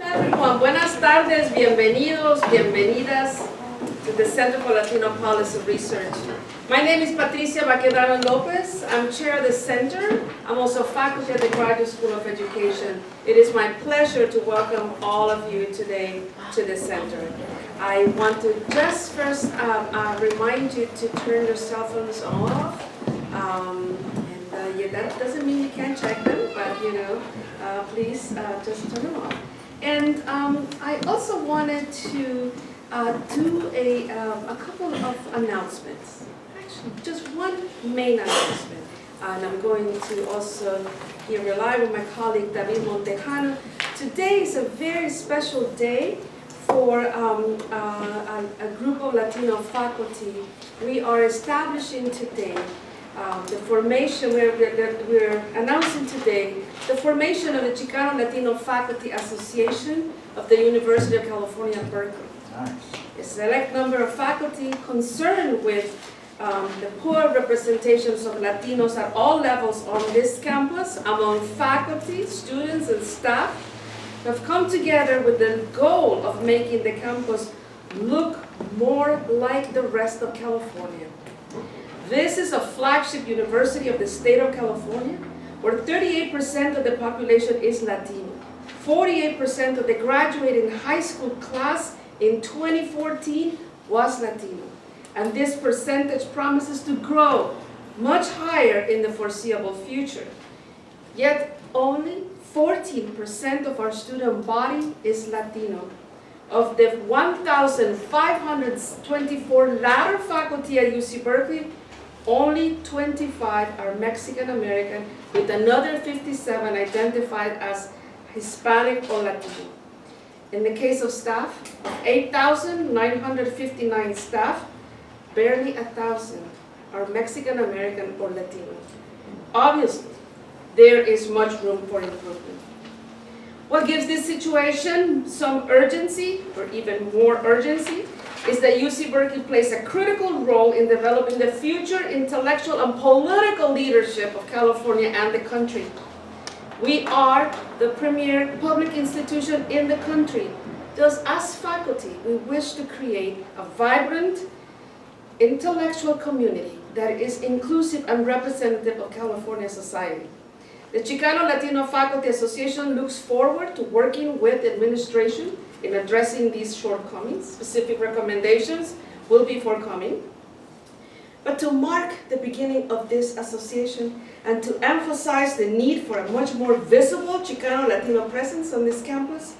Everyone, buenas tardes, bienvenidos, bienvenidas to the Center for Latino Policy Research. My name is Patricia Baquedrano Lopez. I'm chair of the center. I'm also faculty at the Graduate School of Education. It is my pleasure to welcome all of you today to the center. I want to just first remind you to turn your cell phones off. Yeah, that doesn't mean you can't check them, but please just turn them off. And I also wanted to do a couple of announcements. Actually, just one main announcement. And I'm going to also here rely on my colleague David Montejano. Today is a very special day for a group of Latino faculty. We are establishing today the formation, we're announcing today the formation of the Chicano Latino Faculty Association of the University of California, Berkeley. Nice. A select number of faculty concerned with the poor representations of Latinos at all levels on this campus, among faculty, students, and staff, have come together with the goal of making the campus look more like the rest of California. This is a flagship university of the state of California, where 38% of the population is Latino. 48% of the graduating high school class in 2014 was Latino. And this percentage promises to grow much higher in the foreseeable future. Yet only 14% of our student body is Latino. Of the 1,524 latter faculty at UC Berkeley, only 25 are Mexican American, with another 57 identified as Hispanic or Latino. In the case of staff, 8,959 staff, barely 1,000 are Mexican American or Latino. Obviously, there is much room for improvement. What gives this situation some urgency, or even more urgency, is that UC Berkeley plays a critical role in developing the future intellectual and political leadership of California and the country. We are the premier public institution in the country. Thus, as faculty, we wish to create a vibrant intellectual community that is inclusive and representative of California society. The Chicano Latino Faculty Association looks forward to working with the administration in addressing these shortcomings. Specific recommendations will be forthcoming. But to mark the beginning of this association and to emphasize the need for a much more visible Chicano Latino presence on this campus,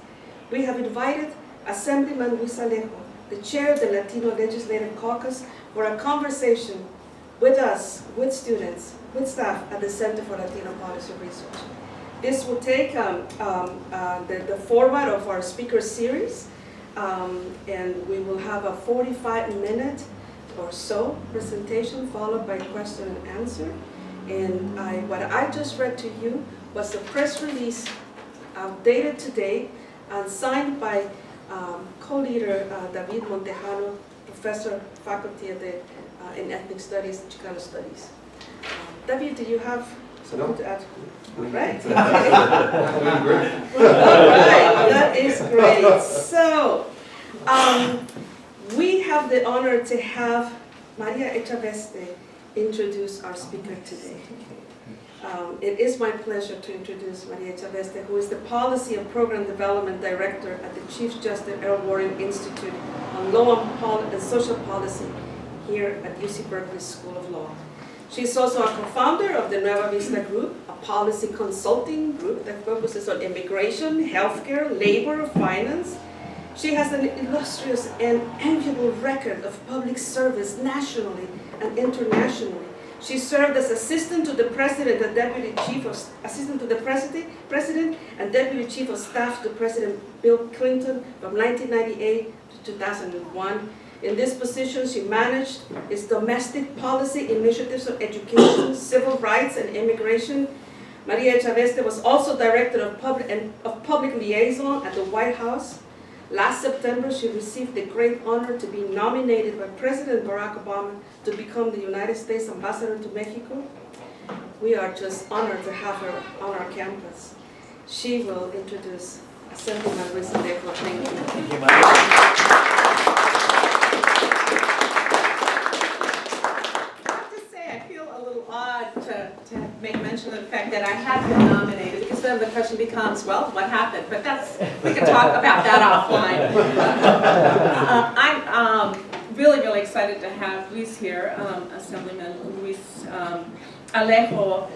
we have invited Assemblyman Luis Alejo, the chair of the Latino Legislative Caucus, for a conversation with us, with students, with staff at the Center for Latino Policy Research. This will take the format of our speaker series, and we will have a 45-minute or so presentation followed by question and answer. And what I just read to you was a press release dated today and signed by co-leader David Montejano, professor, faculty at the, in Ethnic Studies, Chicano Studies. David, do you have something to add? All right. All right, that is great. So, we have the honor to have Maria Echaveste introduce our speaker today. It is my pleasure to introduce Maria Echaveste, who is the Policy and Program Development Director at the Chief Justice Earl Warren Institute on Law and Social Policy here at UC Berkeley School of Law. She is also a co-founder of the Nueva Vista Group, a policy consulting group that focuses on immigration, healthcare, labor, finance. She has an illustrious and enviable record of public service nationally and internationally. She served as assistant to the president and deputy chief of assistant to the president and deputy chief of staff to President Bill Clinton from 1998 to 2001. In this position, she managed its domestic policy initiatives on education, civil rights, and immigration. Maria Echaveste was also director of public liaison at the White House. Last September, she received the great honor to be nominated by President Barack Obama to become the United States Ambassador to Mexico. We are just honored to have her on our campus. She will introduce Assemblyman Luis Alejo. Thank you. Thank you, Maria. I feel a little odd to make mention of the fact that I have been nominated, because then the question becomes, well, what happened? But we can talk about that offline. I'm really, really excited to have Luis here, Assemblyman Luis Alejo,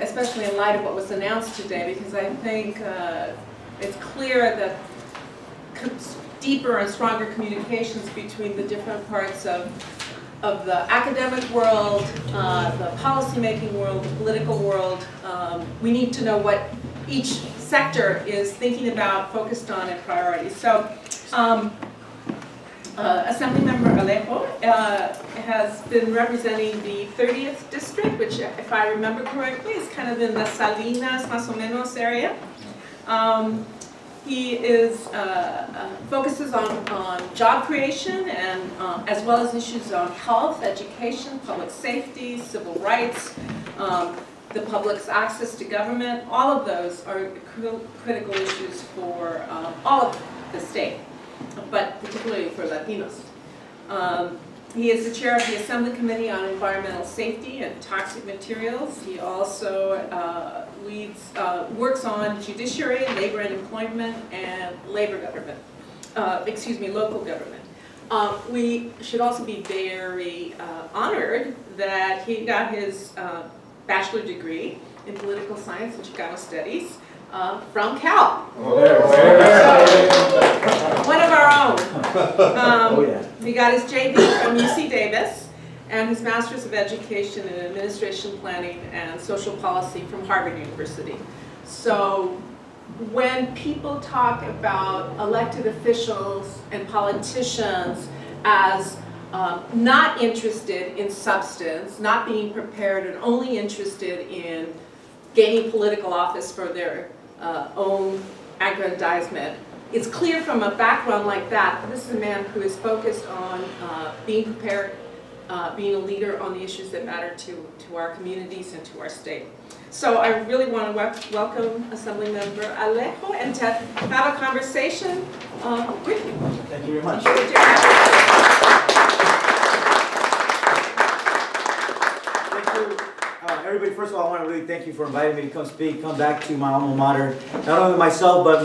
especially in light of what was announced today, because I think it's clear that deeper and stronger communications between the different parts of the academic world, the policy-making world, the political world. We need to know what each sector is thinking about, focused on, and priorities. So, Assemblymember Alejo has been representing the 30th district, which, if I remember correctly, is kind of in the Salinas, más o menos area. He focuses on job creation and as well as issues on health, education, public safety, civil rights, the public's access to government. All of those are critical issues for all of the state, but particularly for Latinos. He is the chair of the Assembly Committee on Environmental Safety and Toxic Materials. He also works on judiciary, labor and employment, and local government. We should also be very honored that he got his bachelor degree in political science and Chicano studies from Cal. One of our own. He got his JD from UC Davis and his Master's of Education in Administration Planning and Social Policy from Harvard University. So when people talk about elected officials and politicians as not interested in substance, not being prepared, and only interested in gaining political office for their own aggrandizement, it's clear from a background like that, this is a man who is focused on being prepared, being a leader on the issues that matter to our communities and to our state. So I really want to welcome Assemblymember Alejo and to have a conversation with you. Thank you very much. Everybody, first of all, I want to really thank you for inviting me to come speak, come back to my alma mater. Not only myself, but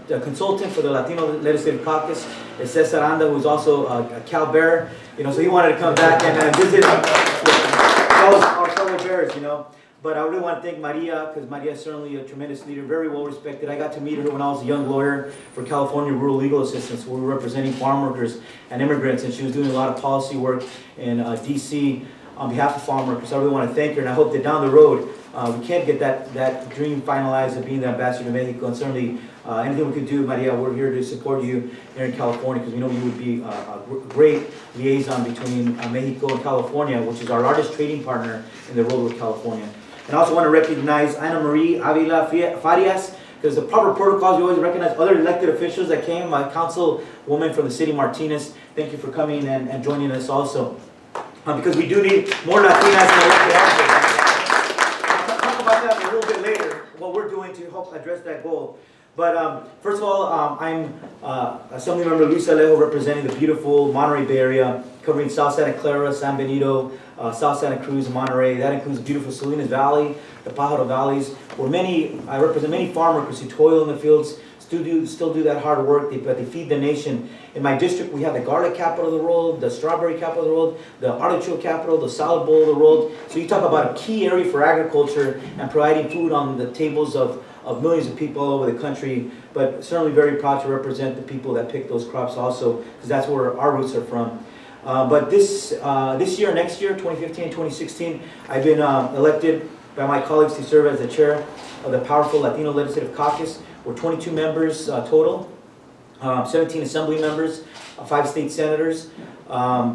the consultant for the Latino Legislative Caucus, is Cesar Anda, who's also a Cal Bear. So he wanted to come back and visit our fellow Bears, But I really want to thank Maria, because Maria is certainly a tremendous leader, very well respected. I got to meet her when I was a young lawyer for California Rural Legal Assistance, where we were representing farm workers and immigrants, and she was doing a lot of policy work in D.C. on behalf of farm workers. I really want to thank her, and I hope that down the road we can get that dream finalized of being the ambassador to Mexico. And certainly anything we could do, Maria, we're here to support you here in California, because we know you would be a great liaison between Mexico and California, which is our largest trading partner in the road with California. And I also want to recognize Ana Marie Avila Farias, because the proper protocols, you always recognize other elected officials that came, my councilwoman from the city, Martinez. Thank you for coming and joining us also. Because we do need more Latinas in elected office. I'll talk about that a little bit later, what we're doing to help address that goal. But first of all, I'm Assemblymember Luis Alejo, representing the beautiful Monterey Bay area, covering South Santa Clara, San Benito, South Santa Cruz, and Monterey. That includes the beautiful Salinas Valley, the Pajaro Valleys, where I represent many farm workers who toil in the fields, still do that hard work, but they feed the nation. In my district, we have the garlic capital of the world, the strawberry capital of the world, the artichoke capital, the salad bowl of the world. So you talk about a key area for agriculture and providing food on the tables of millions of people all over the country, but certainly very proud to represent the people that pick those crops also, because that's where our roots are from. But this year, next year, 2015 and 2016, I've been elected by my colleagues to serve as the chair of the powerful Latino Legislative Caucus. We're 22 members total, 17 assembly members, 5 state senators.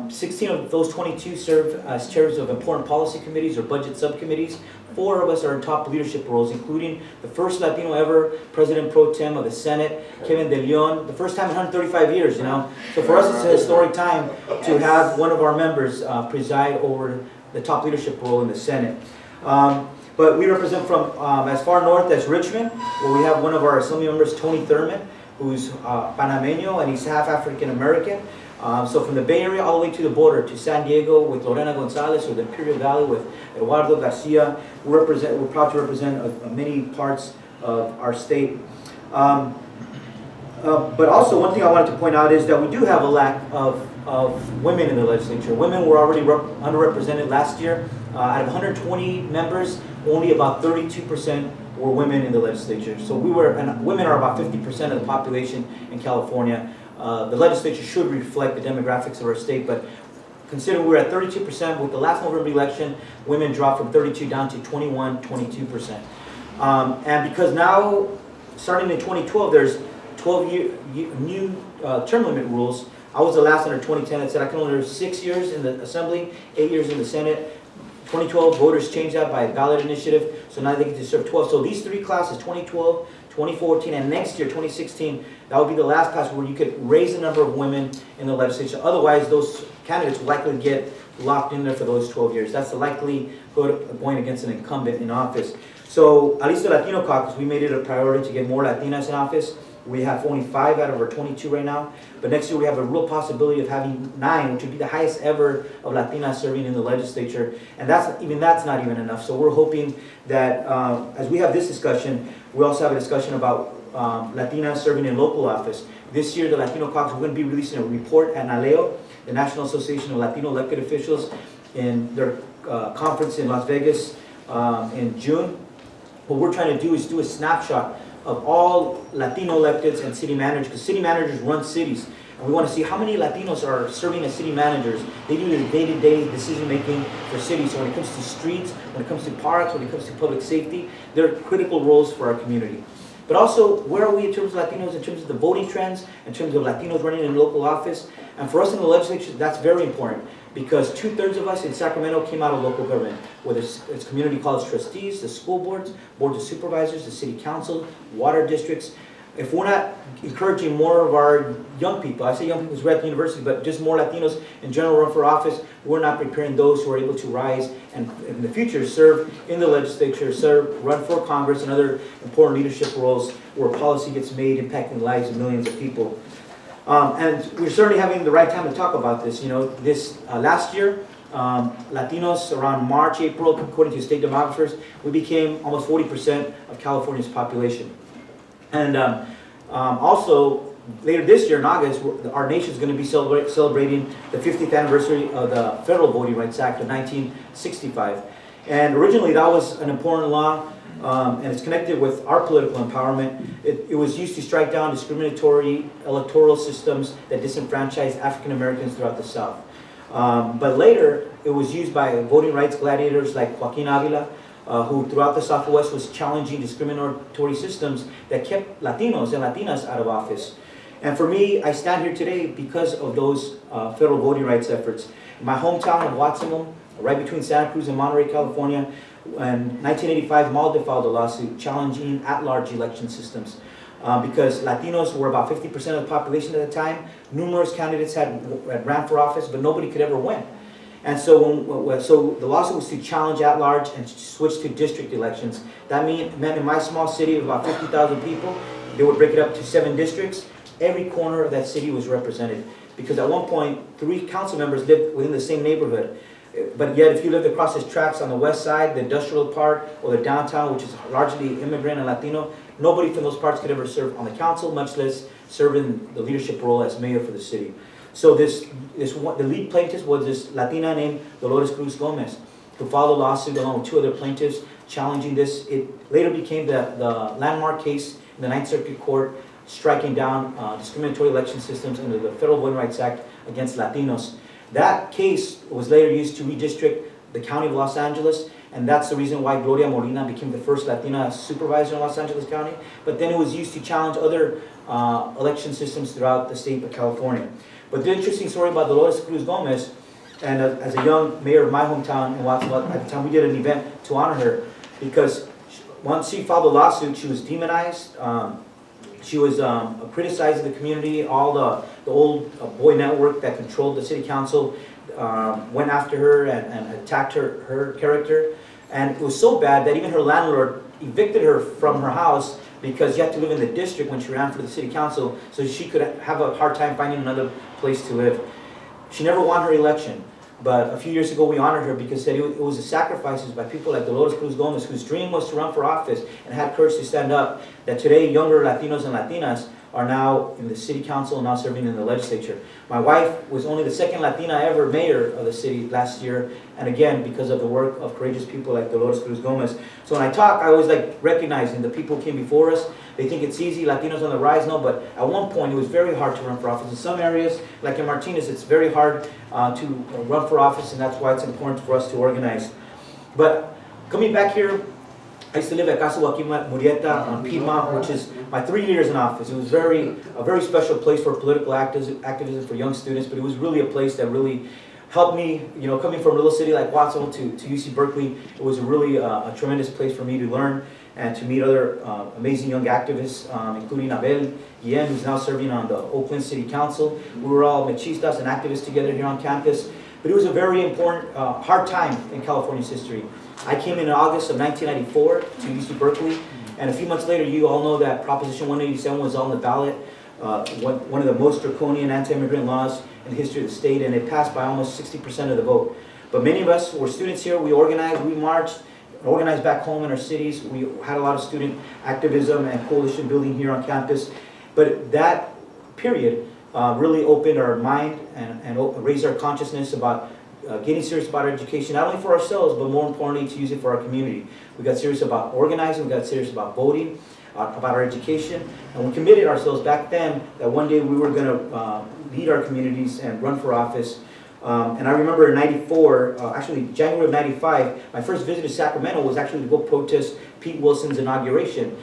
16 of those 22 serve as chairs of important policy committees or budget subcommittees. 4 of us are in top leadership roles, including the first Latino ever President Pro Tem of the Senate, Kevin De Leon, the first time in 135 years, So for us, it's a historic time to have one of our members preside over the top leadership role in the Senate. But we represent from as far north as Richmond, where we have one of our assembly members, Tony Thurman, who's Panameño, and he's half African American. So from the Bay Area all the way to the border, to San Diego with Lorena Gonzalez, or the Imperial Valley with Eduardo Garcia, we're proud to represent many parts of our state. But also one thing I wanted to point out is that we do have a lack of women in the legislature. Women were already underrepresented last year. Out of 120 members, only about 32% were women in the legislature. So women are about 50% of the population in California. The legislature should reflect the demographics of our state, but considering we're at 32%, with the last November election, women dropped from 32 down to 22%. And because now, starting in 2012, there's 12-year new term limit rules. I was the last under 2010 that said I can only serve 6 years in the Assembly, 8 years in the Senate. 2012, voters changed that by a ballot initiative, so now they get to serve 12. So these three classes, 2012, 2014, and next year, 2016, that would be the last class where you could raise the number of women in the legislature. Otherwise, those candidates will likely get locked in there for those 12 years. That's the likely going against an incumbent in office. So, at least the Latino Caucus, we made it a priority to get more Latinas in office. We have only 5 out of our 22 right now. But next year we have a real possibility of having 9, which would be the highest ever of Latinas serving in the legislature. And that's not even enough. So we're hoping that as we have this discussion, we also have a discussion about Latinas serving in local office. This year, the Latino Caucus, we're going to be releasing a report at NALEO, the National Association of Latino Elected Officials, in their conference in Las Vegas in June. What we're trying to do is do a snapshot of all Latino electeds and city managers, because city managers run cities. And we want to see how many Latinos are serving as city managers. They do the day-to-day decision-making for cities. So when it comes to streets, when it comes to parks, when it comes to public safety, they're critical roles for our community. But also, where are we in terms of Latinos, in terms of the voting trends, in terms of Latinos running in local office? And for us in the legislature, that's very important, because 2/3 of us in Sacramento came out of local government, whether it's community college trustees, the school boards, boards of supervisors, the city council, water districts. If we're not encouraging more of our young people, I say young people who's read at the university, but just more Latinos in general run for office, we're not preparing those who are able to rise and in the future serve in the legislature, run for Congress and other important leadership roles where policy gets made impacting the lives of millions of people. And we're certainly having the right time to talk about this. You know, this last year, Latinos around March, April, according to state demographers, we became almost 40% of California's population. And also, later this year in August, our nation is going to be celebrating the 50th anniversary of the Federal Voting Rights Act of 1965. And originally, that was an important law, and it's connected with our political empowerment. It was used to strike down discriminatory electoral systems that disenfranchised African Americans throughout the South. But later, it was used by voting rights gladiators like Joaquin Avila, who throughout the Southwest was challenging discriminatory systems that kept Latinos and Latinas out of office. And for me, I stand here today because of those federal voting rights efforts. In my hometown of Watsonville, right between Santa Cruz and Monterey, California, in 1985, Malde filed a lawsuit challenging at-large election systems. Because Latinos were about 50% of the population at the time. Numerous candidates had ran for office, but nobody could ever win. And so, so the lawsuit was to challenge at-large and switch to district elections. That meant in my small city of about 50,000 people, they would break it up to 7 districts. Every corner of that city was represented. Because at one point, 3 council members lived within the same neighborhood. But yet, if you lived across the tracks on the west side, the industrial part, or the downtown, which is largely immigrant and Latino, nobody from those parts could ever serve on the council, much less serve in the leadership role as mayor for the city. So the lead plaintiff was this Latina named Dolores Cruz Gomez, who filed a lawsuit along with 2 other plaintiffs challenging this. It later became the landmark case in the Ninth Circuit Court, striking down discriminatory election systems under the Federal Voting Rights Act against Latinos. That case was later used to redistrict the county of Los Angeles, and that's the reason why Gloria Molina became the first Latina supervisor in Los Angeles County. But then it was used to challenge other election systems throughout the state of California. But the interesting story about Dolores Cruz Gomez, and as a young mayor of my hometown in Watsonville, at the time we did an event to honor her, because once she filed a lawsuit, she was demonized. She was criticized in the community. All the old boy network that controlled the city council went after her and attacked her character. And it was so bad that even her landlord evicted her from her house because she had to live in the district when she ran for the city council, so she could have a hard time finding another place to live. She never won her election, but a few years ago we honored her because it was the sacrifices by people like Dolores Cruz Gomez, whose dream was to run for office and had courage to stand up, that today younger Latinos and Latinas are now in the city council and now serving in the legislature. My wife was only the second Latina ever mayor of the city last year, and again, because of the work of courageous people like Dolores Cruz Gomez. So when I talk, I always like recognizing the people who came before us. They think it's easy, Latinos on the rise, no, but at one point it was very hard to run for office. In some areas, like in Martinez, it's very hard to run for office, and that's why it's important for us to organize. But coming back here, I used to live at Casa Joaquin Murrieta on Piedmont, which is my 3 years in office. It was a very special place for political activism for young students, but it was really a place that really helped me, you know, coming from a little city like Watson to UC Berkeley. It was really a tremendous place for me to learn and to meet other amazing young activists, including Abel Guillen, who's now serving on the Oakland City Council. We were all machistas and activists together here on campus. But it was a very important, hard time in California's history. I came in August of 1994 to UC Berkeley, and a few months later, you all know that Proposition 187 was on the ballot, one of the most draconian anti-immigrant laws in the history of the state, and it passed by almost 60% of the vote. But many of us were students here. We organized, we marched, organized back home in our cities. We had a lot of student activism and coalition building here on campus. But that period really opened our mind and raised our consciousness about getting serious about our education, not only for ourselves, but more importantly, to use it for our community. We got serious about organizing, we got serious about voting, about our education, and we committed ourselves back then that one day we were going to lead our communities and run for office. And I remember in '94, actually January of '95, my first visit to Sacramento was actually to go protest Pete Wilson's inauguration.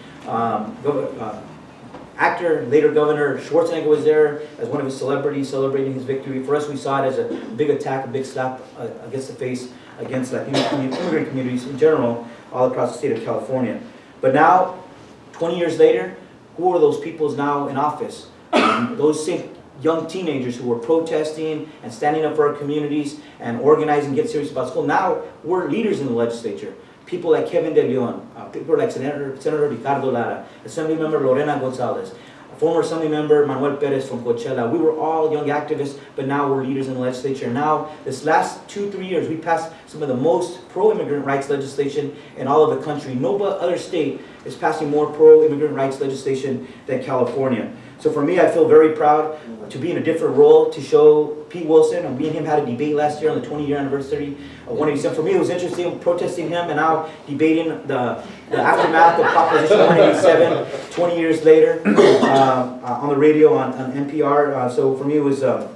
Actor, later Governor Schwarzenegger was there as one of his celebrities celebrating his victory. For us, we saw it as a big attack, a big slap against the face against Latino immigrant communities in general all across the state of California. But now, 20 years later, who are those peoples now in office? Those same young teenagers who were protesting and standing up for our communities and organizing, get serious about school. Now, we're leaders in the legislature. People like Kevin De Leon, people like Senator Ricardo Lara, Assemblymember Lorena Gonzalez, former Assemblymember Manuel Perez from Coachella. We were all young activists, but now we're leaders in the legislature. Now, this last 2-3 years, we passed some of the most pro-immigrant rights legislation in all of the country. No other state is passing more pro-immigrant rights legislation than California. So for me, I feel very proud to be in a different role, to show Pete Wilson, and me and him had a debate last year on the 20-year anniversary of 187. For me, it was interesting protesting him and now debating the aftermath of Proposition 187 20 years later on the radio on NPR. So for me, it was, I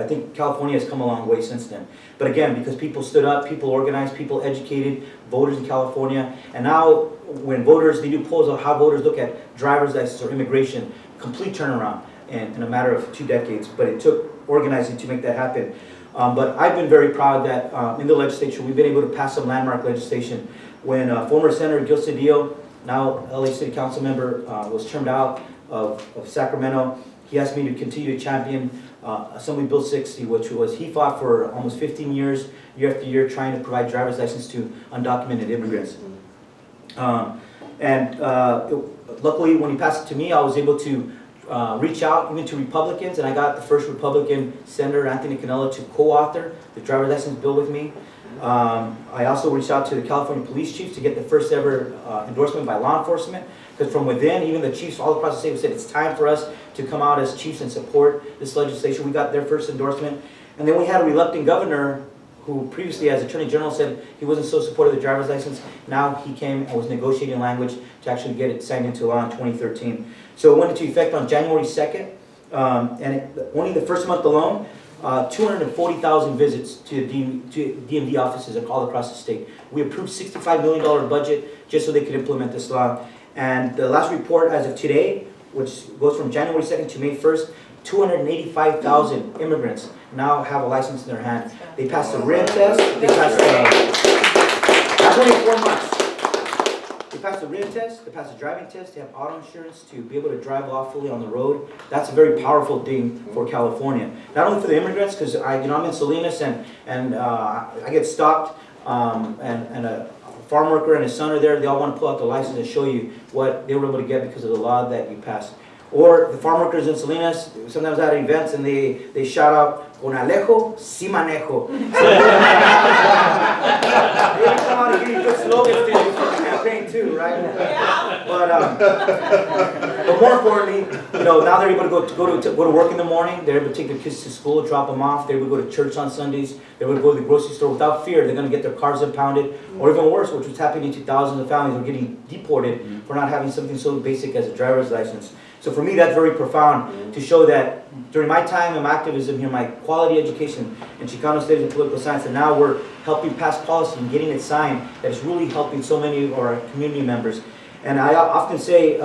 think California has come a long way since then. But again, because people stood up, people organized, people educated voters in California, and now when voters, they do polls on how voters look at driver's license or immigration, complete turnaround in a matter of 2 decades, but it took organizing to make that happen. But I've been very proud that in the legislature we've been able to pass some landmark legislation. When former Senator Gil Cedillo, now LA City Council member, was turned out of Sacramento, he asked me to continue to champion Assembly Bill 60, which was, he fought for almost 15 years, year after year, trying to provide driver's license to undocumented immigrants. Luckily, when he passed it to me, I was able to reach out even to Republicans, and I got the first Republican Senator, Anthony Canella, to co-author the driver's license bill with me. I also reached out to the California police chiefs to get the first ever endorsement by law enforcement, because from within, even the chiefs all across the state said it's time for us to come out as chiefs and support this legislation. We got their first endorsement. And then we had a reluctant governor who previously, as Attorney General, said he wasn't so supportive of the driver's license. Now he came and was negotiating language to actually get it signed into law in 2013. So it went into effect on January 2nd, only the first month alone, 240,000 visits to DMV offices all across the state. We approved $65 million budget just so they could implement this law. And the last report as of today, which goes from January 2nd to May 1st, 285,000 immigrants now have a license in their hand. They passed the RIM test, they passed that's only 4 months. They passed the RIM test, they passed the driving test, they have auto insurance to be able to drive lawfully on the road. That's a very powerful thing for California. Not only for the immigrants, because I'm in Salinas and I get stopped and a farm worker and his son are there. They all want to pull out the license and show you what they were able to get because of the law that you passed. Or the farm workers in Salinas, sometimes at events, and they shout out, "Con Alejo, si manejo." They come out and give you good slogans to for the campaign too, right? Yeah. But more importantly, now they're able to go to work in the morning. They're able to take their kids to school, drop them off. They're able to go to church on Sundays. They're able to go to the grocery store without fear. They're going to get their cars impounded, or even worse, which was happening to thousands of families, are getting deported for not having something so basic as a driver's license. So for me, that's very profound to show that during my time in activism here, my quality education in Chicano studies and political science, and now we're helping pass policy and getting it signed, that is really helping so many of our community members. And I often say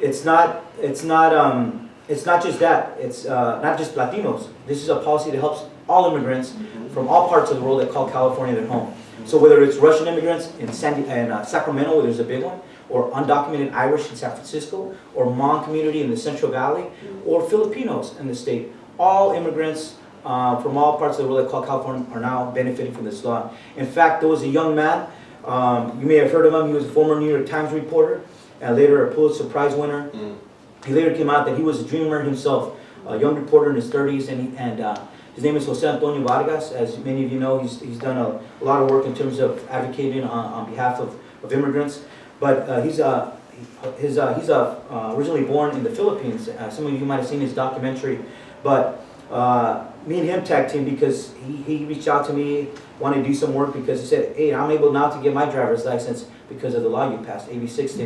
it's not just that. It's not just Latinos. This is a policy that helps all immigrants from all parts of the world that call California their home. So whether it's Russian immigrants in Sacramento, where there's a big one, or undocumented Irish in San Francisco, or Hmong community in the Central Valley, or Filipinos in the state. All immigrants from all parts of the world that call California are now benefiting from this law. In fact, there was a young man, you may have heard of him, he was a former New York Times reporter, and later a Pulitzer Prize winner. He later came out that he was a dreamer himself, a young reporter in his 30s, and his name is Jose Antonio Vargas. As many of you know, he's done a lot of work in terms of advocating on behalf of immigrants. But he's originally born in the Philippines. Some of you might have seen his documentary. But me and him tag team because he reached out to me, wanted to do some work because he said, "Hey, I'm able now to get my driver's license because of the law you passed, AB 6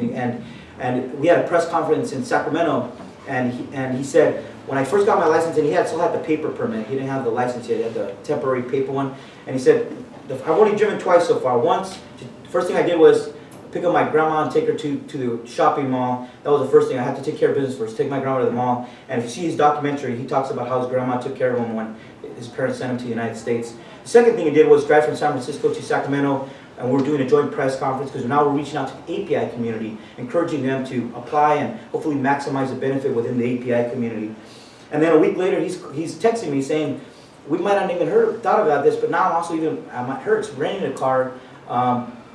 and we had a press conference in Sacramento, and he said, when I first got my license, and he still had the paper permit, he didn't have the license yet, he had the temporary paper one, and he said, I've only driven twice so far. Once, the first thing I did was pick up my grandma and take her to the shopping mall. That was the first thing. I had to take care of business first, take my grandma to the mall. And if you see his documentary, he talks about how his grandma took care of him when his parents sent him to the United States. The second thing he did was drive from San Francisco to Sacramento, and we're doing a joint press conference because now we're reaching out to the API community, encouraging them to apply and hopefully maximize the benefit within the API community. And then a week later, he's texting me saying, we might not even thought about this, but now I'm also renting a car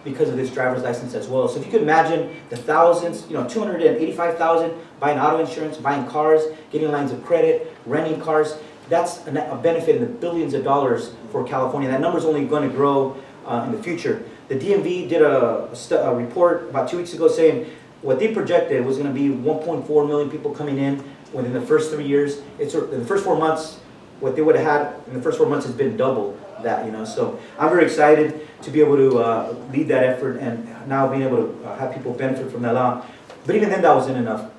because of this driver's license as well. So if you could imagine the thousands, 285,000 buying auto insurance, buying cars, getting lines of credit, renting cars, that's a benefit in the billions of dollars for California. That number is only going to grow in the future. The DMV did a report about 2 weeks ago saying what they projected was going to be 1.4 million people coming in within the first 3 years. In the first 4 months, what they would have had in the first 4 months has been double that, So I'm very excited to be able to lead that effort and now being able to have people benefit from that law. But even then, that wasn't enough.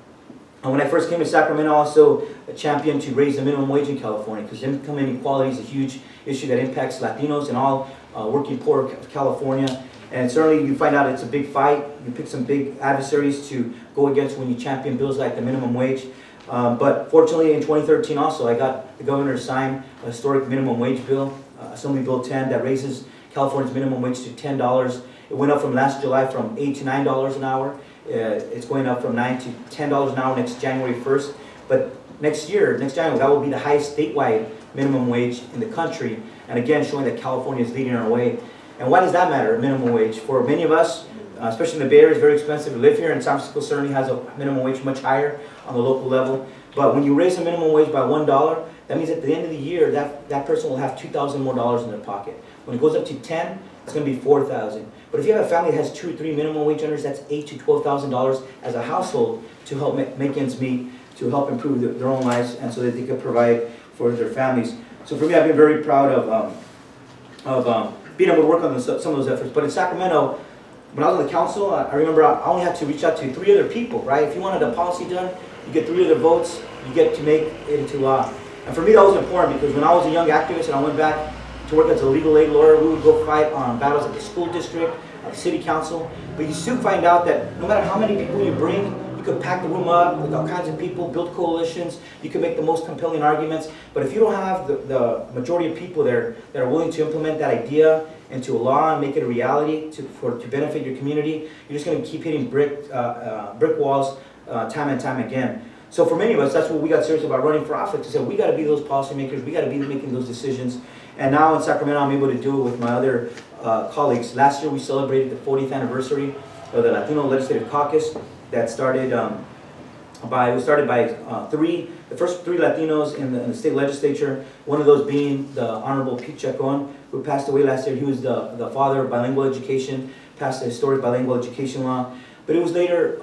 And when I first came to Sacramento, I also championed to raise the minimum wage in California because income inequality is a huge issue that impacts Latinos and all working poor of California. And certainly you find out it's a big fight. You pick some big adversaries to go against when you champion bills like the minimum wage. But fortunately in 2013 also, I got the governor to sign a historic minimum wage bill, Assembly Bill 10, that raises California's minimum wage to $10. It went up from last July from $8 to $9 an hour. It's going up from $9 to $10 an hour next January 1st. But next January, that will be the highest statewide minimum wage in the country. And again, showing that California is leading our way. And why does that matter, minimum wage? For many of us, especially in the Bay Area, it's very expensive to live here, and San Francisco certainly has a minimum wage much higher on the local level. But when you raise the minimum wage by $1, that means at the end of the year, that person will have $2,000 more in their pocket. When it goes up to 10, it's going to be $4,000. But if you have a family that has 2 or 3 minimum wage earners, that's $8,000 to $12,000 as a household to help make ends meet, to help improve their own lives, and so that they can provide for their families. So for me, I've been very proud of being able to work on some of those efforts. But in Sacramento, when I was on the council, I remember I only had to reach out to 3 other people, right? If you wanted a policy done, you get 3 other votes, you get to make it into law. And for me, that was important because when I was a young activist and I went back to work as a legal aid lawyer, we would go fight on battles at the school district, at the city council. But you soon find out that no matter how many people you bring, you could pack the room up with all kinds of people, build coalitions, you can make the most compelling arguments. But if you don't have the majority of people there that are willing to implement that idea into a law and make it a reality to benefit your community, you're just going to keep hitting brick walls time and time again. So for many of us, that's what we got serious about running for office. We said, we got to be those policymakers, we got to be making those decisions. And now in Sacramento, I'm able to do it with my other colleagues, last year we celebrated the 40th anniversary of the Latino Legislative Caucus that was started by the first three Latinos in the state legislature, one of those being the Honorable Pete Chacon, who passed away last year. He was the father of bilingual education, passed the historic bilingual education law, but it was later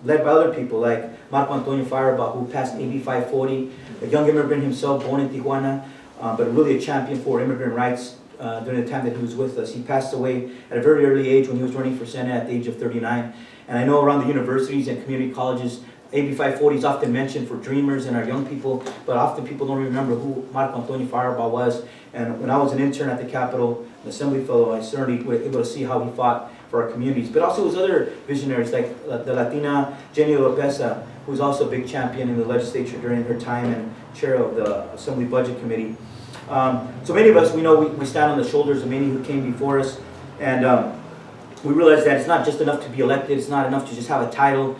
led by other people like Marco Antonio Faribault, who passed AB 540, a young immigrant himself, born in Tijuana, but really a champion for immigrant rights during the time that he was with us. He passed away at a very early age when he was running for Senate at the age of 39. And I know around the universities and community colleges, AB 540 is often mentioned for dreamers and our young people, but often people don't remember who Marco Antonio Faribault was. And when I was an intern at the Capitol, an assembly fellow, I certainly was able to see how he fought for our communities. But also his other visionaries, like the Latina Jenny Lopeza, who was also a big champion in the legislature during her time and chair of the Assembly Budget Committee. So many of us, we know we stand on the shoulders of many who came before us, and we realize that it's not just enough to be elected, it's not enough to just have a title,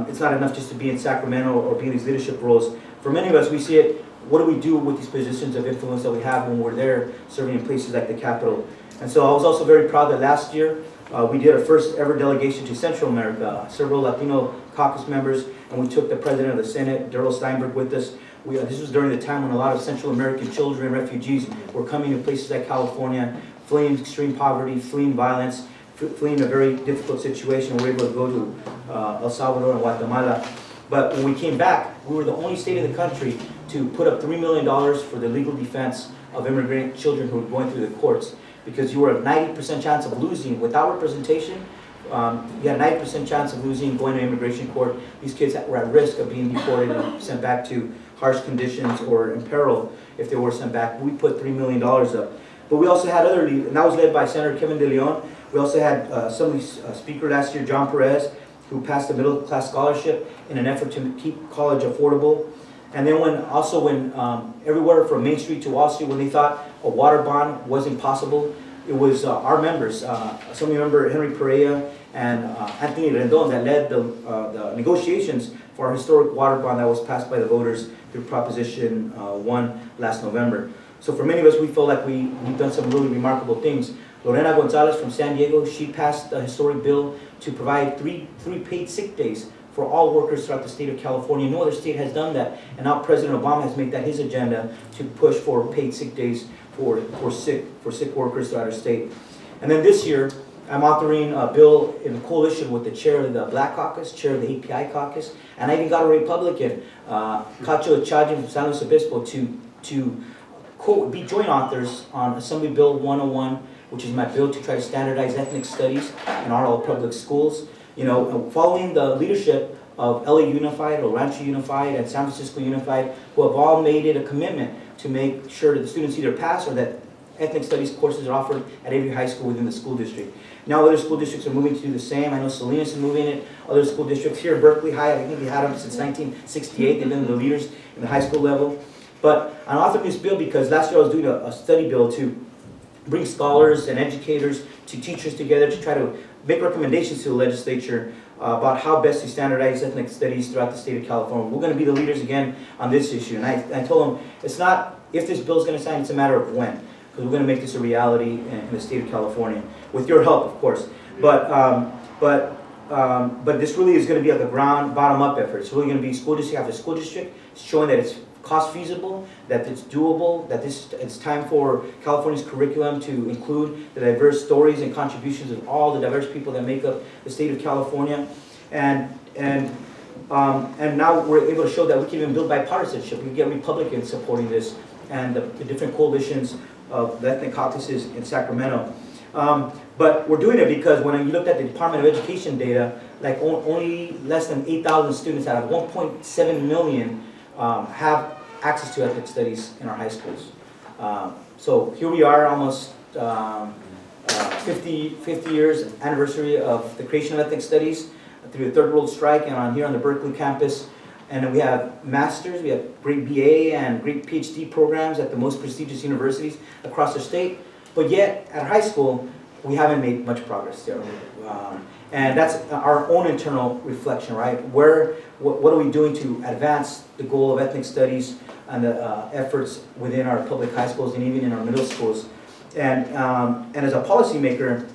it's not enough just to be in Sacramento or be in these leadership roles. For many of us, we see it, what do we do with these positions of influence that we have when we're there serving in places like the Capitol? And so I was also very proud that last year we did our first ever delegation to Central America, several Latino caucus members, and we took the President of the Senate, Darrell Steinberg, with us. This was during the time when a lot of Central American children and refugees were coming to places like California, fleeing extreme poverty, fleeing violence, fleeing a very difficult situation. We were able to go to El Salvador and Guatemala. But when we came back, we were the only state in the country to put up $3 million for the legal defense of immigrant children who were going through the courts. Because you were a 90% chance of losing without representation. You had a 90% chance of losing going to immigration court. These kids were at risk of being deported and sent back to harsh conditions or in peril if they were sent back. We put $3 million up. But we also had other leaders, and that was led by Senator Kevin De Leon. We also had Assembly Speaker last year, John Perez, who passed a middle class scholarship in an effort to keep college affordable. And then when everywhere from Main Street to Wall Street, when they thought a water bond wasn't possible, it was our members, Assembly Member Henry Pereira and Anthony Rendon, that led the negotiations for our historic water bond that was passed by the voters through Proposition 1 last November. So for many of us, we feel like we've done some really remarkable things. Lorena Gonzalez from San Diego, she passed a historic bill to provide three paid sick days for all workers throughout the state of California. No other state has done that, and now President Obama has made that his agenda to push for paid sick days for sick workers throughout our state. And then this year, I'm authoring a bill in coalition with the chair of the Black Caucus, chair of the API Caucus, and I even got a Republican, Cacho Echadjian from San Luis Obispo, to be joint authors on Assembly Bill 101, which is my bill to try to standardize ethnic studies in all public schools. You know, following the leadership of LA Unified, El Rancho Unified, and San Francisco Unified, who have all made it a commitment to make sure that the students either pass or that ethnic studies courses are offered at every high school within the school district. Now other school districts are moving to do the same. I know Salinas is moving it. Other school districts here, Berkeley High, I think we had them since 1968. They've been the leaders in the high school level. But I'm authoring this bill because last year I was doing a study bill to bring scholars and educators to teachers together to try to make recommendations to the legislature about how best to standardize ethnic studies throughout the state of California. We're going to be the leaders again on this issue. And I told them, it's not if this bill is going to sign, it's a matter of when. Because we're going to make this a reality in the state of California. With your help, of course. But this really is going to be like a bottom-up effort. It's really going to be school district after school district, showing that it's cost feasible, that it's doable, that it's time for California's curriculum to include the diverse stories and contributions of all the diverse people that make up the state of California. And now we're able to show that we can even build bipartisanship. We can get Republicans supporting this and the different coalitions of the ethnic caucuses in Sacramento. But we're doing it because when you looked at the Department of Education data, like only less than 8,000 students out of 1.7 million have access to ethnic studies in our high schools. So here we are, almost 50 years anniversary of the creation of ethnic studies through the Third World Strike and on here on the Berkeley campus. And then we have masters, we have great BA and great PhD programs at the most prestigious universities across the state. But yet, at high school, we haven't made much progress there. And that's our own internal reflection, right? What are we doing to advance the goal of ethnic studies and the efforts within our public high schools and even in our middle schools? And as a policymaker,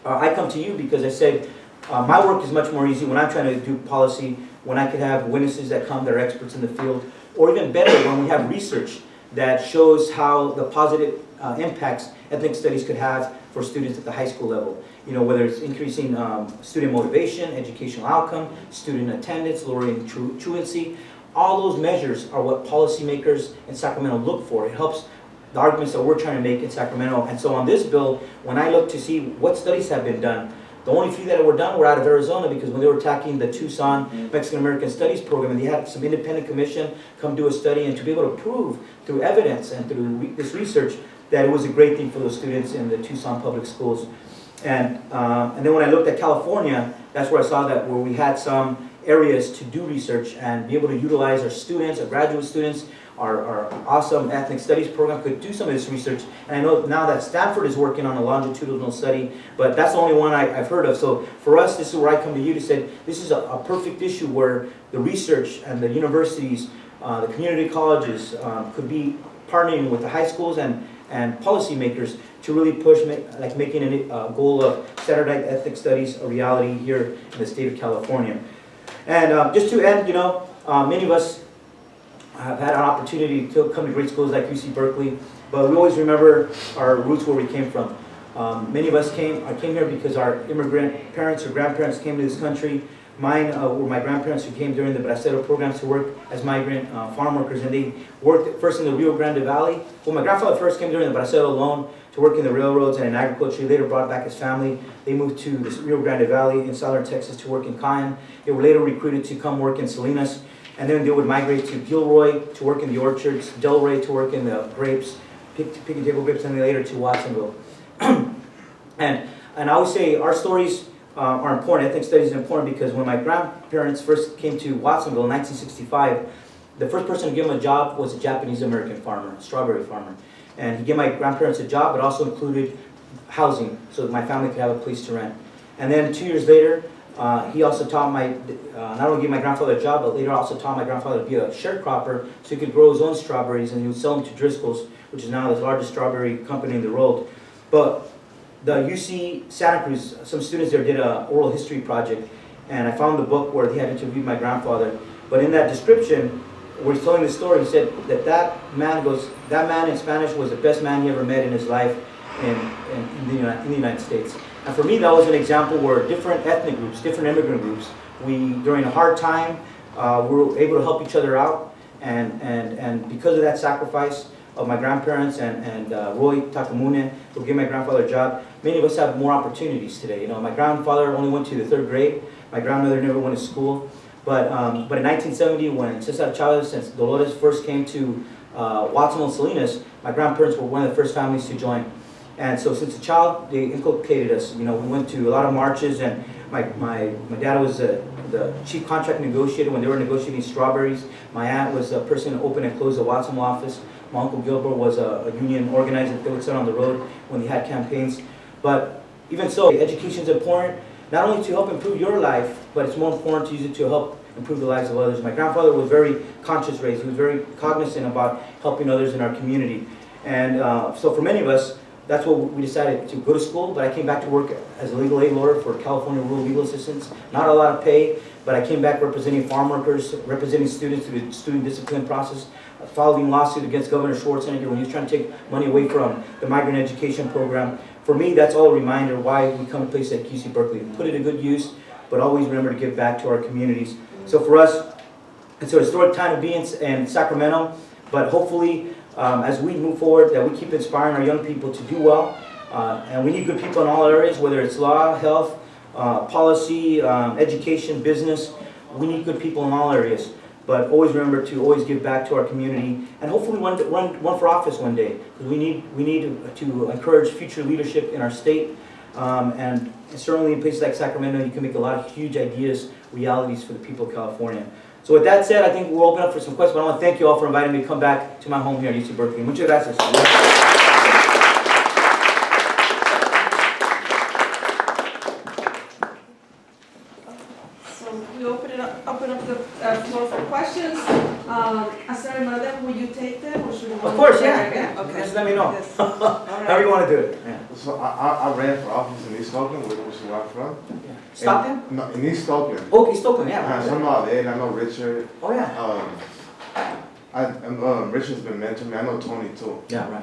I come to you because I said, my work is much more easy when I'm trying to do policy, when I could have witnesses that come that are experts in the field, or even better, when we have research that shows how the positive impacts ethnic studies could have for students at the high school level. You know, whether it's increasing student motivation, educational outcome, student attendance, lowering truancy. All those measures are what policymakers in Sacramento look for. It helps the arguments that we're trying to make in Sacramento. And so on this bill, when I look to see what studies have been done, the only few that were done were out of Arizona, because when they were attacking the Tucson Mexican American Studies program, and they had some independent commission come do a study, and to be able to prove through evidence and through this research that it was a great thing for those students in the Tucson public schools. And then when I looked at California, that's where I saw that where we had some areas to do research and be able to utilize our students, our graduate students, our awesome ethnic studies program could do some of this research. And I know now that Stanford is working on a longitudinal study, but that's the only one I've heard of. So for us, this is where I come to you to say, this is a perfect issue where the research and the universities, the community colleges could be partnering with the high schools and policymakers to really push making a goal of standardized ethnic studies a reality here in the state of California. And just to end, you know, many of us have had an opportunity to come to great schools like UC Berkeley, but we always remember our roots, where we came from. Many of us came here because our immigrant parents or grandparents came to this country. Mine were my grandparents who came during the Bracero programs to work as migrant farm workers, and they worked first in the Rio Grande Valley. Well, my grandfather first came during the Bracero loan to work in the railroads and in agriculture. He later brought back his family. They moved to the Rio Grande Valley in southern Texas to work in cotton. They were later recruited to come work in Salinas, and then they would migrate to Gilroy to work in the orchards, Delray to work in the grapes, pick and table grapes, and then later to Watsonville. and I always say our stories are important. Ethnic studies is important because when my grandparents first came to Watsonville in 1965, the first person to give them a job was a Japanese American farmer, a strawberry farmer. And he gave my grandparents a job, but also included housing so that my family could have a place to rent. And then 2 years later, he also taught not only gave my grandfather a job, but later also taught my grandfather to be a sharecropper so he could grow his own strawberries, and he would sell them to Driscoll's, which is now the largest strawberry company in the world. But the UC Santa Cruz, some students there did an oral history project, and I found the book where he had interviewed my grandfather. But in that description, where he's telling the story, he said that man in Spanish was the best man he ever met in his life in the United States. And for me, that was an example where different ethnic groups, different immigrant groups, during a hard time, we were able to help each other out. And because of that sacrifice of my grandparents and Roy Takamune, who gave my grandfather a job, many of us have more opportunities today. You know, my grandfather only went to the 3rd grade. My grandmother never went to school. But in 1970, when Cesar Chavez and Dolores first came to Watsonville and Salinas, my grandparents were one of the first families to join. And so since a child, they inculcated us. You know, we went to a lot of marches, and my dad was the chief contract negotiator when they were negotiating strawberries. My aunt was the person who opened and closed the Watsonville office. My uncle Gilbert was a union organizer that would sit on the road when they had campaigns. But even so, education is important, not only to help improve your life, but it's more important to use it to help improve the lives of others. My grandfather was very conscious raised. He was very cognizant about helping others in our community. And so for many of us, that's what we decided to go to school, but I came back to work as a legal aid lawyer for California Rural Legal Assistance. Not a lot of pay, but I came back representing farm workers, representing students through the student discipline process, filing lawsuit against Governor Schwarzenegger when he was trying to take money away from the migrant education program. For me, that's all a reminder why we come to places like UC Berkeley. Put it to good use, but always remember to give back to our communities. So for us, it's a historic time to be in Sacramento, but hopefully, as we move forward, that we keep inspiring our young people to do well. And we need good people in all areas, whether it's law, health, policy, education, business. We need good people in all areas. But always remember to always give back to our community, and hopefully run for office one day. Because we need to encourage future leadership in our state, and certainly in places like Sacramento, you can make a lot of huge ideas realities for the people of California. So with that said, I think we'll open up for some questions. But I want to thank you all for inviting me to come back to my home here at UC Berkeley. Muchas gracias. So we open up the floor for questions. Assemblyman, will you take them, or should we? Of course, yeah. Okay. Just let me know. All right. However you want to do it. Yeah. So I ran for office in East Oakland, which is where I'm from. Yeah. Stockton? No, in East Oakland. Oh, East Oakland, yeah. So I know Ed, I know Richard. Oh, yeah. Richard's been mentoring me. I know Tony too. Yeah, right.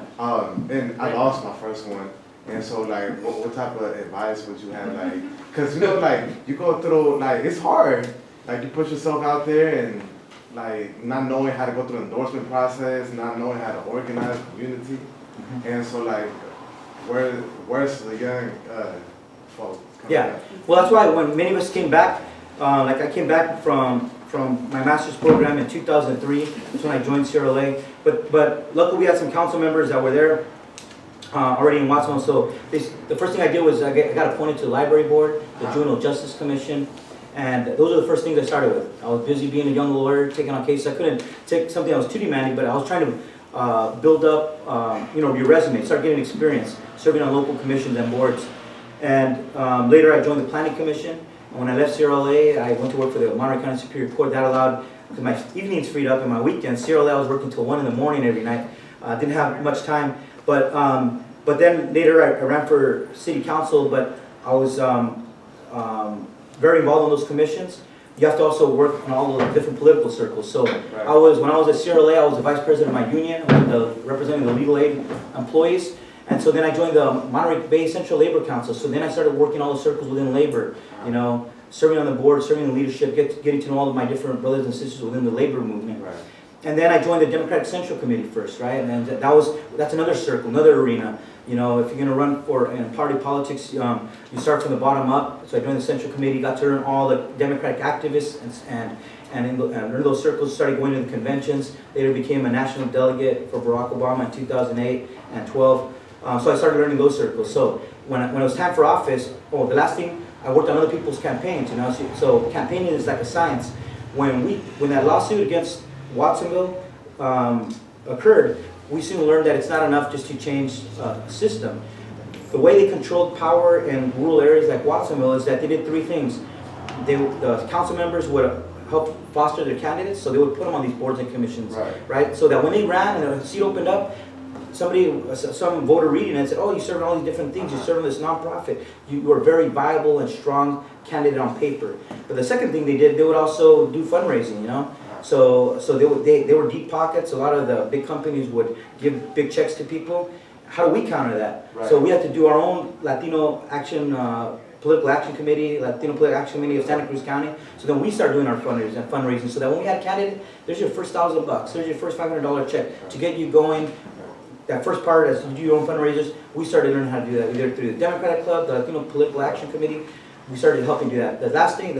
And I lost my first one. And so, like, what type of advice would you have, like, because, you know, like, you go through, like, it's hard. Like, you put yourself out there and, like, not knowing how to go through the endorsement process, not knowing how to organize community. Mm-hmm. And so, like, where's the young folks? Yeah, well, that's why when many of us came back, like I came back from my master's program in 2003. That's when I joined CRLA. But luckily we had some council members that were there already in Watsonville. So the first thing I did was I got appointed to the library board, the Juvenile Justice Commission, and those are the first things I started with. I was busy being a young lawyer, taking on cases. I couldn't take something that was too demanding, but I was trying to build up, your resume, start getting experience, serving on local commissions and boards. And later I joined the Planning Commission. And when I left CRLA, I went to work for the Monterey County Superior Court. That allowed, because my evenings freed up and my weekends, CRLA I was working till 1 in the morning every night. Didn't have much time. But then later I ran for city council, but I was very involved in those commissions. You have to also work in all the different political circles. So when I was at CRLA, I was the vice president of my union, representing the legal aid employees. And so then I joined the Monterey Bay Central Labor Council. So then I started working all the circles within labor, serving on the board, serving in leadership, getting to know all of my different brothers and sisters within the labor movement. Right. And then I joined the Democratic Central Committee first, right? And then that's another circle, another arena. If you're going to run for party politics, you start from the bottom up. So I joined the Central Committee, got to learn all the Democratic activists, and in those circles, started going to the conventions. Later became a national delegate for Barack Obama in 2008 and 12. So I started learning those circles. So when it was time for office, the last thing, I worked on other people's campaigns, So campaigning is like a science. When that lawsuit against Watsonville occurred, we soon learned that it's not enough just to change a system. The way they controlled power in rural areas like Watsonville is that they did three things. The council members would help foster their candidates, so they would put them on these boards and commissions, right? So that when they ran and a seat opened up, some voter reading and said, "Oh, you serve on all these different things. You serve on this nonprofit. You are a very viable and strong candidate on paper." But the second thing they did, they would also do fundraising, So they were deep pockets. A lot of the big companies would give big checks to people. How do we counter that? Right. So we had to do our own Latino Action Political Action Committee, Latino Political Action Committee of Santa Cruz County. So then we started doing our fundraising, so that when we had a candidate, there's your first $1,000, there's your first $500 check to get you going. That first part, as you do your own fundraisers, we started learning how to do that. We did it through the Democratic Club, the Latino Political Action Committee. We started helping do that. The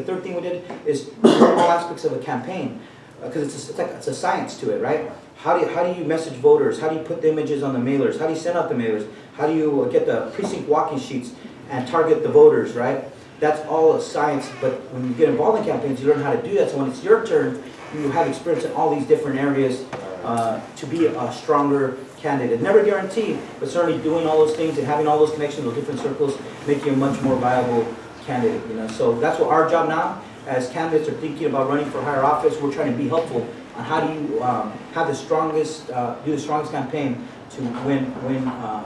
third thing we did is all aspects of a campaign, because it's a science to it, right? How do you message voters? How do you put the images on the mailers? How do you send out the mailers? How do you get the precinct walking sheets and target the voters, right? That's all a science, but when you get involved in campaigns, you learn how to do that. So when it's your turn, you have experience in all these different areas to be a stronger candidate. Never guaranteed, but certainly doing all those things and having all those connections, those different circles, make you a much more viable candidate. So that's what our job now, as candidates are thinking about running for higher office. We're trying to be helpful on how do you have the strongest, do the strongest campaign to win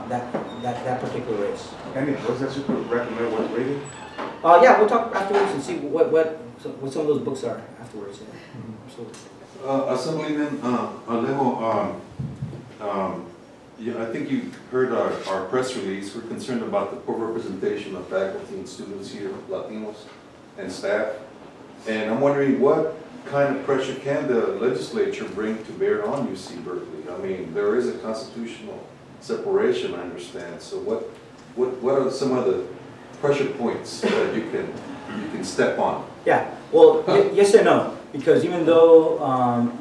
that particular race. Any books that you could recommend worth reading? Yeah, we'll talk afterwards and see what some of those books are afterwards. Yeah. Absolutely. Assemblyman Alejo, I think you heard our press release. We're concerned about the poor representation of faculty and students here, Latinos and staff. And I'm wondering what kind of pressure can the legislature bring to bear on UC Berkeley? I mean, there is a constitutional separation, I understand. So what are some of the pressure points that you can step on? Yeah, well, yes and no. Because even though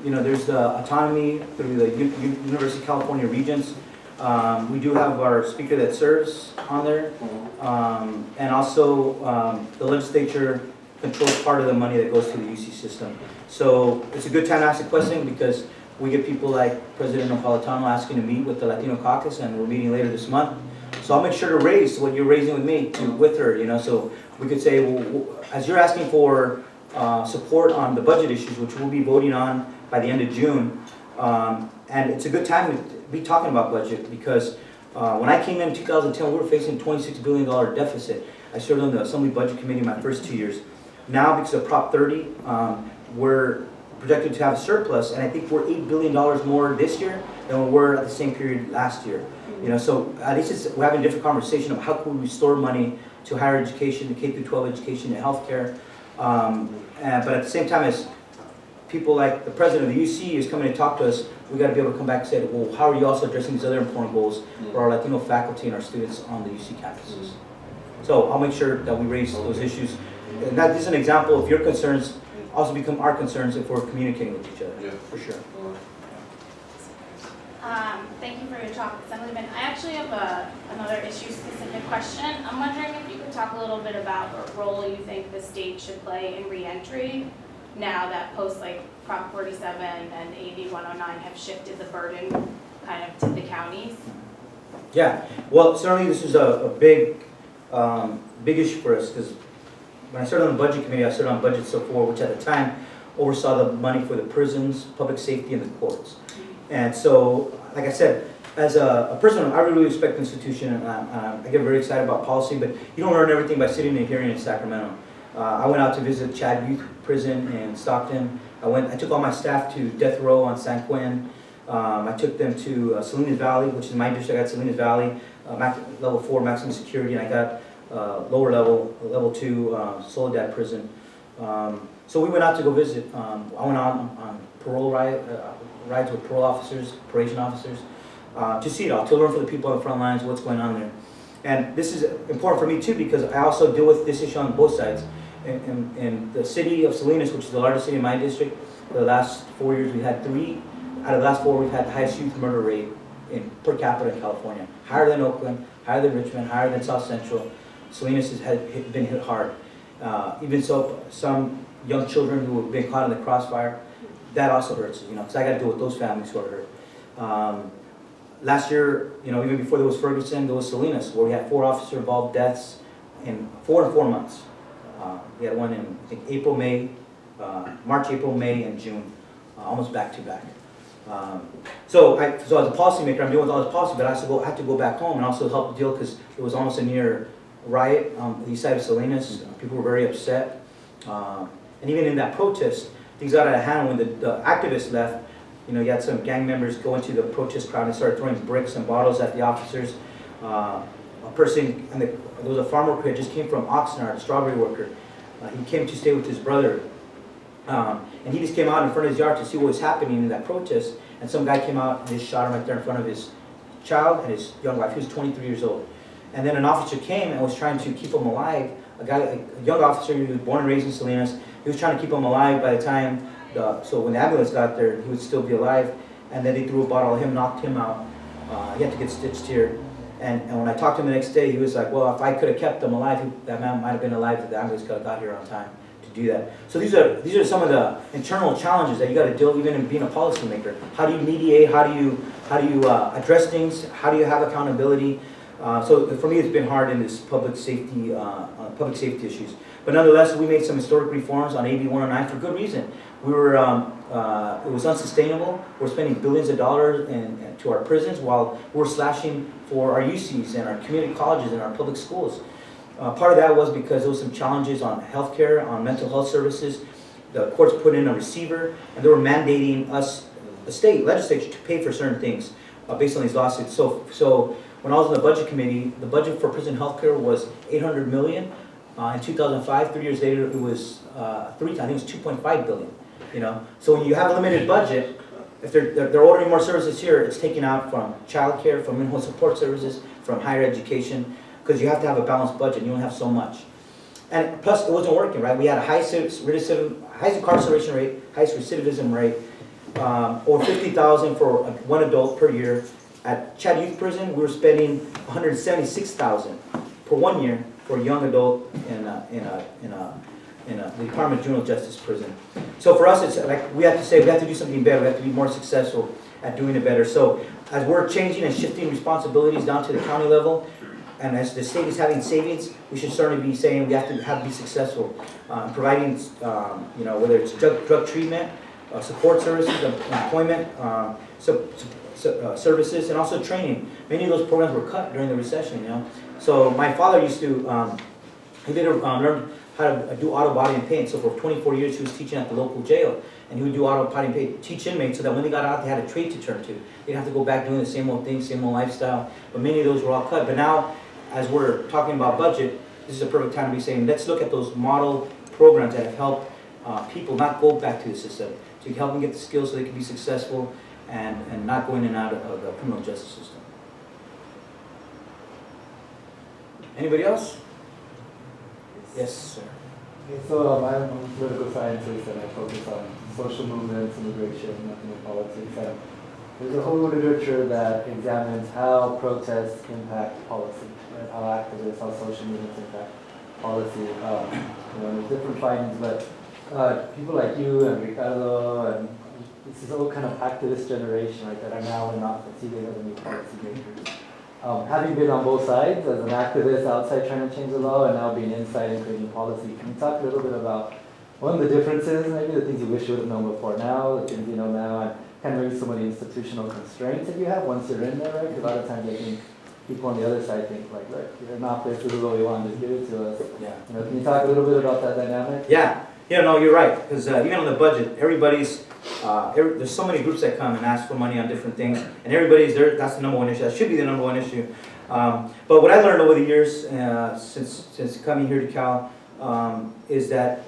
there's the autonomy through the University of California Regents, we do have our speaker that serves on there, and also the legislature controls part of the money that goes to the UC system. So it's a good time to ask the question because we get people like President Napolitano asking to meet with the Latino Caucus, and we're meeting later this month. So I'll make sure to raise what you're raising with me with her. So we could say, well, as you're asking for support on the budget issues, which we'll be voting on by the end of June. And it's a good time to be talking about budget because When I came in 2010, we were facing a $26 billion deficit. I served on the Assembly Budget Committee my first 2 years. Now, because of Prop 30, we're projected to have a surplus, and I think we're $8 billion more this year than we were at the same period last year. So at least we're having a different conversation of how can we restore money to higher education, to K-12 education, and healthcare. But at the same time, as people like the president of the UC is coming to talk to us, we got to be able to come back and say, well, how are you also addressing these other important goals for our Latino faculty and our students on the UC campuses? So I'll make sure that we raise those issues. And that is an example of your concerns also become our concerns if we're communicating with each other, for sure. Thank you for your talk, Assemblyman. I actually have another issue-specific question. I'm wondering if you could talk a little bit about what role you think the state should play in reentry now that post like Prop 47 and AB 109 have shifted the burden kind of to the counties? Yeah, well, certainly this is a big issue for us because when I started on the budget committee, I started on budget support, which at the time oversaw the money for the prisons, public safety, and the courts. And so, like I said, as a person, I really respect the institution, and I get very excited about policy, but you don't learn everything by sitting in a hearing in Sacramento. I went out to visit Chad Youth Prison in Stockton. I took all my staff to Death Row on San Quentin. I took them to Salinas Valley, which is my district. I got Salinas Valley, level 4 maximum security, and I got lower level 2 Soledad Prison. So we went out to go visit. I went on parole rides with parole officers, probation officers, to see it all, to learn from the people on the front lines what's going on there. And this is important for me too because I also deal with this issue on both sides. In the city of Salinas, which is the largest city in my district, the last 4 years we had 3. Out of the last 4, we've had the highest youth murder rate per capita in California. Higher than Oakland, higher than Richmond, higher than South Central. Salinas has been hit hard. Even so, some young children who have been caught in the crossfire, that also hurts, because I got to deal with those families who are hurt. Last year, even before there was Ferguson, there was Salinas, where we had 4 officer-involved deaths in 4 months. We had one in, I think, March, April, May, and June, almost back-to-back. So as a policymaker, I'm dealing with all this policy, but I have to go back home and also help deal because it was almost a near riot on the east side of Salinas. People were very upset. And even in that protest, things got out of hand when the activists left. You had some gang members go into the protest crowd and started throwing bricks and bottles at the officers. There was a farmer who had just came from Oxnard, a strawberry worker. He came to stay with his brother. And he just came out in front of his yard to see what was happening in that protest. And some guy came out and just shot him right there in front of his child and his young wife. He was 23 years old. And then an officer came and was trying to keep him alive. A young officer who was born and raised in Salinas. He was trying to keep him alive by the time, so when the ambulance got there, he would still be alive. And then they threw a bottle at him, knocked him out. He had to get stitched here. And when I talked to him the next day, he was like, well, if I could have kept him alive, that man might have been alive if the ambulance could have got here on time to do that. So these are some of the internal challenges that you got to deal even in being a policymaker. How do you mediate? How do you address things? How do you have accountability? So for me, it's been hard in this public safety issues. But nonetheless, we made some historic reforms on AB 109 for good reason. We were it was unsustainable. We're spending billions of dollars to our prisons while we're slashing for our UCs and our community colleges and our public schools. Part of that was because there was some challenges on healthcare, on mental health services. The courts put in a receiver, and they were mandating us, the state legislature, to pay for certain things based on these lawsuits. So when I was in the budget committee, the budget for prison healthcare was $800 million. In 2005, 3 years later, it was I think it was $2.5 billion. So when you have a limited budget, if they're ordering more services here, it's taken out from childcare, from mental support services, from higher education, because you have to have a balanced budget. You don't have so much. And plus, it wasn't working, right? We had a highest incarceration rate, highest recidivism rate, over 50,000 for one adult per year. At Chad Youth Prison, we were spending 176,000 per 1 year for a young adult in the Department of Juvenile Justice prison. So for us, it's like we have to do something better. We have to be more successful at doing it better. So as we're changing and shifting responsibilities down to the county level, and as the state is having savings, we should certainly be saying we have to be successful in providing, whether it's drug treatment, support services, employment, services, and also training. Many of those programs were cut during the recession, you know. So my father used to, he later learn how to do auto body and paint. So for 24 years he was teaching at the local jail, and he would do auto body and paint, teach inmates so that when they got out they had a trade to turn to. They didn't have to go back doing the same old thing, same old lifestyle. But many of those were all cut. But now, as we're talking about budget, this is a perfect time to be saying, let's look at those model programs that have helped people not go back to the system, to help them get the skills so they can be successful and not go in and out of the criminal justice system. Anybody else? Yes, sir. Okay, so I'm a political scientist and I focus on social movements, immigration, Latino politics, and there's a whole literature that examines how protests impact policy, right? How activists, how social movements impact policy. There's different findings, but people like you and Ricardo and this is all kind of activist generation, right, that are now in office, they are the new policy makers. Having been on both sides, as an activist outside trying to change the law and now being inside and creating policy, can you talk a little bit about one of the differences, maybe the things you wish you would have known before now, the things you know now, and kind of maybe some of the institutional constraints that you have once you're in there, right? Because a lot of times I think people on the other side think like, look, you're in office, this is what we want, just give it to us. Yeah. Can you talk a little bit about that dynamic? Yeah. Yeah, no, you're right. Because even on the budget, everybody's, there's so many groups that come and ask for money on different things, and everybody's there. That's the number one issue. That should be the number one issue. But what I learned over the years, since coming here to Cal, is that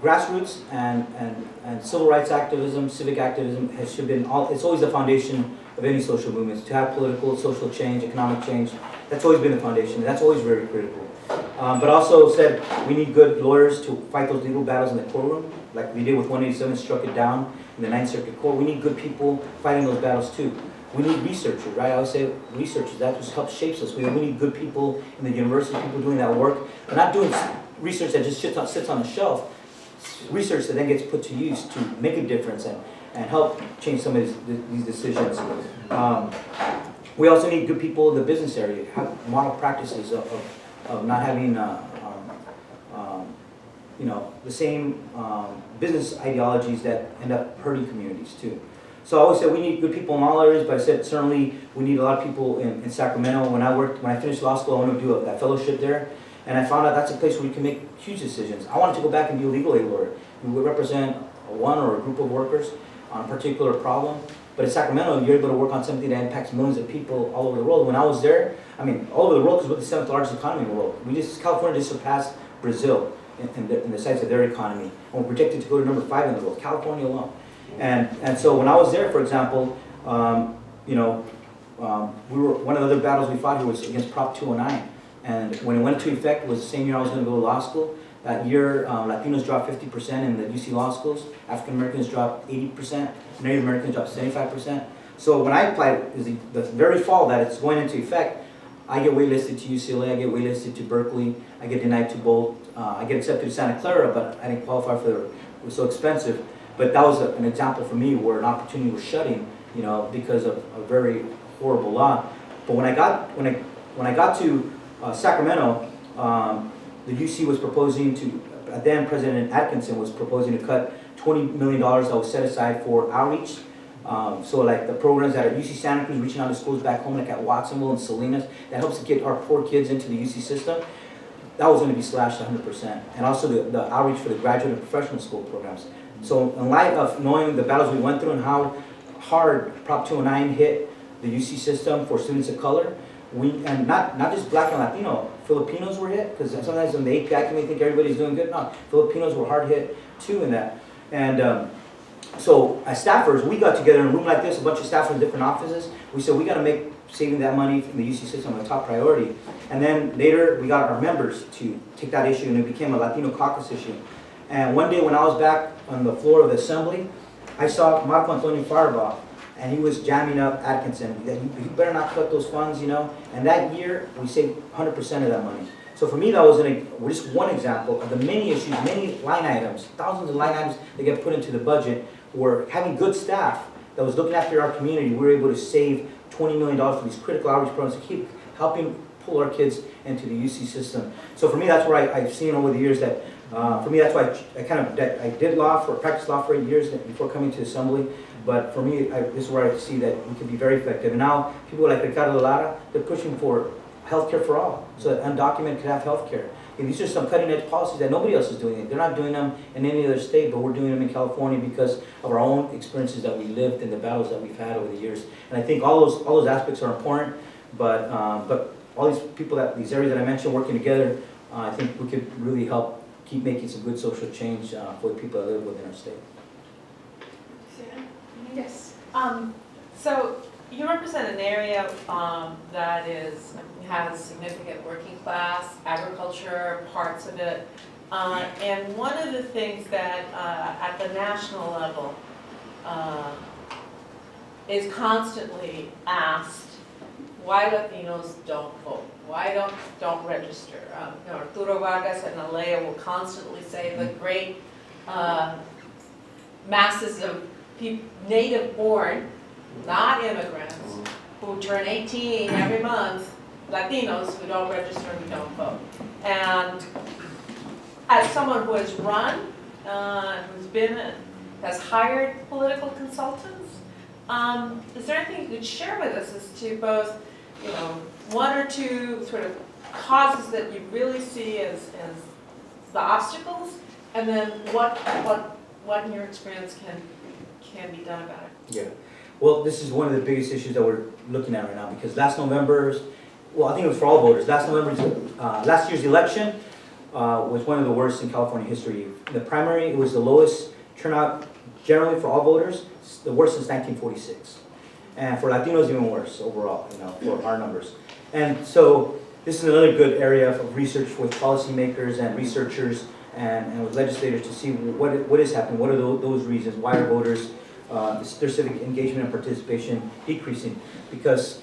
grassroots and civil rights activism, civic activism should been it's always the foundation of any social movements. To have political, social change, economic change, that's always been the foundation. That's always very critical. But also said we need good lawyers to fight those legal battles in the courtroom, like we did with 187, struck it down in the 9th Circuit Court. We need good people fighting those battles too. We need researchers, right? I always say researchers, that just helps shapes us. We need good people in the university, people doing that work. We're not doing research that just sits on the shelf. Research that then gets put to use to make a difference and help change some of these decisions. We also need good people in the business area, have model practices of not having the same business ideologies that end up hurting communities too. So I always said we need good people in all areas, but I said certainly we need a lot of people in Sacramento. When I finished law school, I wanted to do that fellowship there, and I found out that's a place where you can make huge decisions. I wanted to go back and be a legal aid lawyer. We would represent one or a group of workers on a particular problem. But in Sacramento, you're able to work on something that impacts millions of people all over the world. When I was there, I mean, all over the world, because we're the 7th largest economy in the world. California just surpassed Brazil in the size of their economy. And we're projected to go to number 5 in the world, California alone. And so when I was there, for example, we were, one of the other battles we fought here was against Prop 209. And when it went into effect, it was the same year I was going to go to law school. That year, Latinos dropped 50% in the UC law schools. African Americans dropped 80%. Native Americans dropped 75%. So when I applied, the very fall that it's going into effect, I get waitlisted to UCLA, I get waitlisted to Berkeley, I get denied to Bolt, I get accepted to Santa Clara, but I didn't qualify for it was so expensive. But that was an example for me where an opportunity was shutting, because of a very horrible law. But when I got to Sacramento, the UC was proposing to, then President Atkinson was proposing to cut $20 million that was set aside for outreach. So like the programs that are UC Santa Cruz reaching out to schools back home, like at Watsonville and Salinas, that helps to get our poor kids into the UC system. That was going to be slashed 100%. And also the outreach for the graduate and professional school programs. So in light of knowing the battles we went through and how hard Prop 209 hit the UC system for students of color, and not just Black and Latino, Filipinos were hit, because sometimes in the API community think everybody's doing good. No, Filipinos were hard hit too in that. And so as staffers, we got together in a room like this, a bunch of staffers in different offices. We said we got to make saving that money from the UC system a top priority. And then later we got our members to take that issue, and it became a Latino Caucus issue. And one day when I was back on the floor of the assembly, I saw Marco Antonio Faribault, and he was jamming up Atkinson. You better not cut those funds, And that year, we saved 100% of that money. So for me, that was just one example of the many issues, many line items, thousands of line items that get put into the budget, where having good staff that was looking after our community, we were able to save $20 million for these critical outreach programs to keep helping pull our kids into the UC system. So for me, that's where I've seen over the years that For me, that's why I did practiced law for 8 years before coming to Assembly. But for me, this is where I see that we can be very effective. And now, people like Ricardo Lara, they're pushing for healthcare for all, so that undocumented could have healthcare. And these are some cutting-edge policies that nobody else is doing. They're not doing them in any other state, but we're doing them in California because of our own experiences that we lived and the battles that we've had over the years. And I think all those aspects are important. But all these people these areas that I mentioned working together, I think we could really help keep making some good social change for the people that live within our state. Yes. So you represent an area that has significant working class, agriculture, parts of it. And one of the things that at the national level is constantly asked, why Latinos don't vote, why don't register. Arturo Vargas and Alea will constantly say the great masses of native born, not immigrants, who turn 18 every month, Latinos who don't register and who don't vote. And as someone who has run, has hired political consultants, is there anything you could share with us as to both, one or two sort of causes that you really see as the obstacles, and then what in your experience can be done about it? Yeah. Well, this is one of the biggest issues that we're looking at right now, because last November's, well, I think it was for all voters, last year's election was one of the worst in California history. In the primary, it was the lowest turnout generally for all voters, the worst since 1946. And for Latinos, even worse overall, for our numbers. And so this is another good area of research with policymakers and researchers and with legislators to see what is happening, what are those reasons, why are voters, their civic engagement and participation decreasing. Because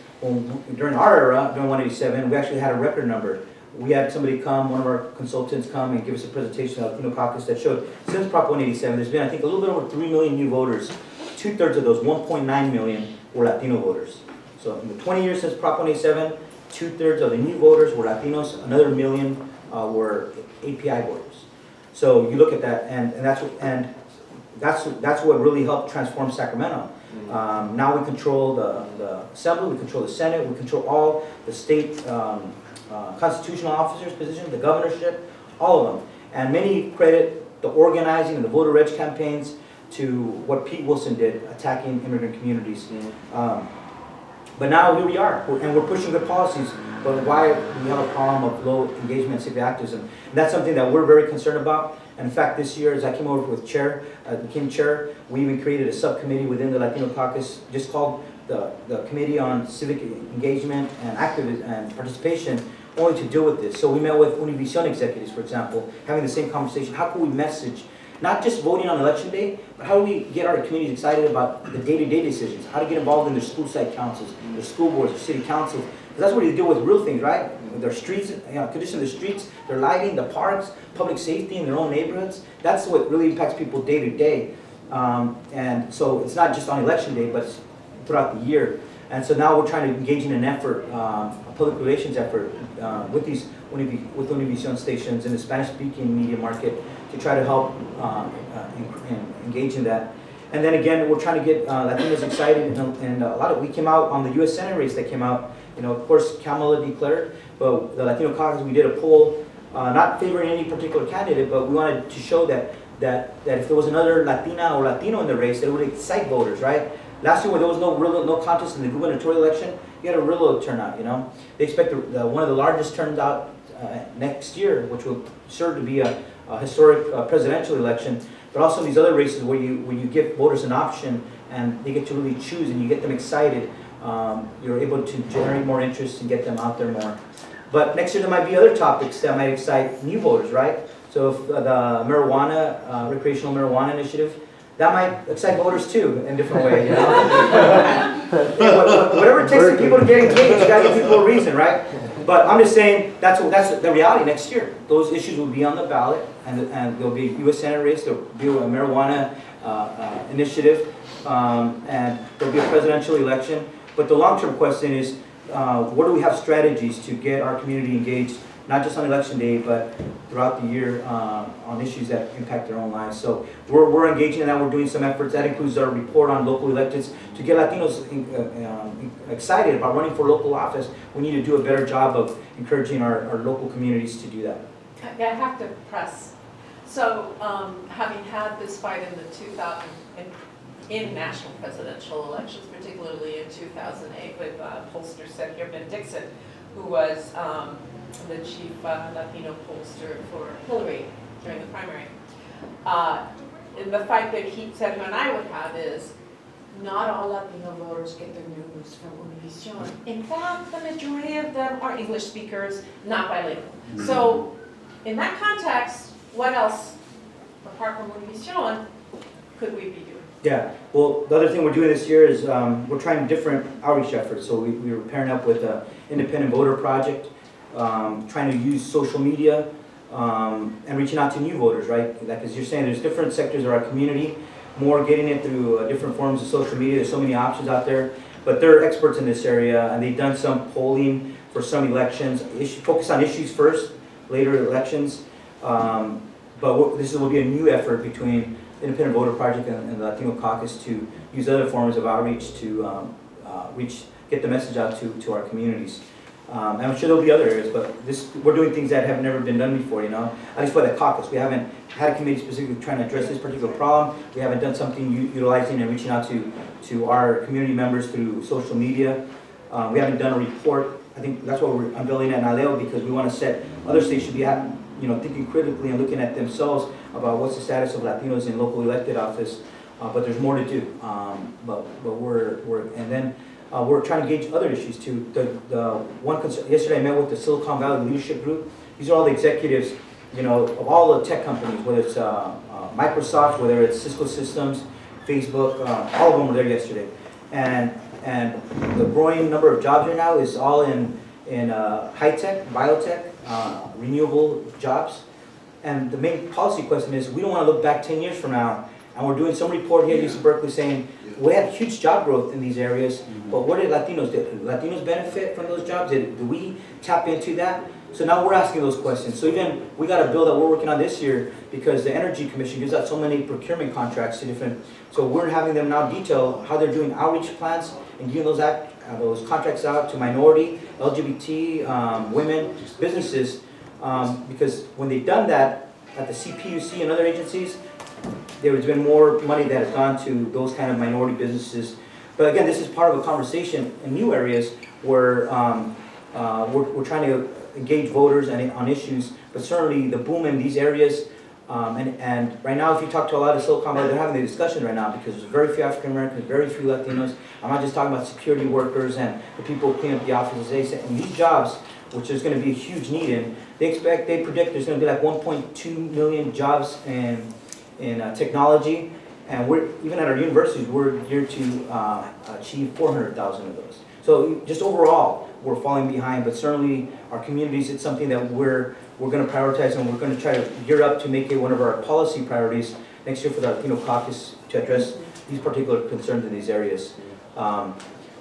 during our era, during 187, we actually had a record number. We had somebody come, one of our consultants come and give us a presentation of Latino Caucus that showed since Prop 187, there's been, I think, a little bit over 3 million new voters. 2/3 of those, 1.9 million, were Latino voters. So in the 20 years since Prop 187, 2/3 of the new voters were Latinos, another million were API voters. So you look at that, and that's what really helped transform Sacramento. Now we control the Assembly, we control the Senate, we control all the state constitutional officers' positions, the governorship, all of them. And many credit the organizing and the voter reg campaigns to what Pete Wilson did, attacking immigrant communities. But now here we are, and we're pushing good policies, but why we have a problem of low engagement in civic activism? And that's something that we're very concerned about. And in fact, this year, as I came over with became chair, we even created a subcommittee within the Latino Caucus, just called the Committee on Civic Engagement and Activism and Participation, only to deal with this. So we met with Univision executives, for example, having the same conversation. How can we message, not just voting on election day, but how do we get our communities excited about the day-to-day decisions? How to get involved in their school site councils, their school boards, their city councils. Because that's where you deal with real things, right? Their streets, condition of the streets, their lighting, the parks, public safety in their own neighborhoods. That's what really impacts people day to day. And so it's not just on election day, but it's throughout the year. And so now we're trying to engage in an effort, a public relations effort with Univision stations in the Spanish-speaking media market to try to help engage in that. And then again, we're trying to get Latinos excited, and we came out on the U.S. Senate race that came out. Of course, Kamala declared, but the Latino Caucus, we did a poll, not favoring any particular candidate, but we wanted to show that if there was another Latina or Latino in the race, that it would excite voters, right? Last year, when there was no contest in the gubernatorial election, you had a real low turnout. They expect one of the largest turnout next year, which will serve to be a historic presidential election. But also these other races where you give voters an option and they get to really choose and you get them excited, you're able to generate more interest and get them out there more. But next year there might be other topics that might excite new voters, right? So if the marijuana, recreational marijuana initiative, that might excite voters too in a different way. Whatever it takes for people to get engaged, you gotta give people a reason, right? But I'm just saying that's the reality next year. Those issues will be on the ballot, and there'll be a U.S. Senate race, there'll be a marijuana initiative, and there'll be a presidential election. But the long-term question is, what do we have strategies to get our community engaged not just on election day, but throughout the year on issues that impact their own lives. So we're engaging in that. We're doing some efforts. That includes our report on local electeds. To get Latinos excited about running for local office, we need to do a better job of encouraging our local communities to do that. I have to press. So, having had this fight in the 2000, in national presidential elections, particularly in 2008 with pollster Sergio Ben-Dixon, who was the chief Latino pollster for Hillary during the primary. And the fight that Sergio and I would have is, not all Latino voters get their news from Univision. In fact, the majority of them are English speakers, not bilingual. So, in that context, what else, apart from Univision, could we be doing? Yeah, well, the other thing we're doing this year is we're trying different outreach efforts. So we were pairing up with an independent voter project, trying to use social media and reaching out to new voters, right? Like as you're saying, there's different sectors of our community, more getting it through different forms of social media. There's so many options out there, but they're experts in this area, and they've done some polling for some elections, focus on issues first, later elections. But this will be a new effort between Independent Voter Project and the Latino Caucus to use other forms of outreach to get the message out to our communities. And I'm sure there'll be other areas, but we're doing things that have never been done before, you know? At least for the caucus. We haven't had a committee specifically trying to address this particular problem. We haven't done something utilizing and reaching out to our community members through social media. We haven't done a report. I think that's what we're unveiling at Alejo, because we want to set, other states should be thinking critically and looking at themselves about what's the status of Latinos in local elected office. But there's more to do. But we're trying to gauge other issues too. The one concern, yesterday I met with the Silicon Valley Leadership Group. These are all the executives, of all the tech companies, whether it's Microsoft, whether it's Cisco Systems, Facebook, all of them were there yesterday. And the growing number of jobs right now is all in high tech, biotech, renewable jobs. And the main policy question is, we don't want to look back 10 years from now, and we're doing some report here at UC Berkeley saying, we had huge job growth in these areas, but what did Latinos do? Did Latinos benefit from those jobs? Do we tap into that? So now we're asking those questions. So even, we got a bill that we're working on this year, because the Energy Commission gives out so many procurement contracts to different, so we're having them now detail how they're doing outreach plans and giving those contracts out to minority, LGBT, women, businesses, because when they've done that at the CPUC and other agencies, there's been more money that has gone to those kind of minority businesses. But again, this is part of a conversation in new areas where we're trying to engage voters on issues, but certainly the boom in these areas, and right now if you talk to a lot of Silicon Valley, they're having the discussion right now because there's very few African Americans, very few Latinos. I'm not just talking about security workers and the people who clean up the offices. They say in these jobs, which there's going to be a huge need in, they predict there's going to be like 1.2 million jobs in technology, and we're even at our universities we're geared to achieve 400,000 of those. So just overall we're falling behind, but certainly our communities, it's something that we're going to prioritize, and we're going to try to gear up to make it one of our policy priorities next year for the Latino Caucus to address these particular concerns in these areas.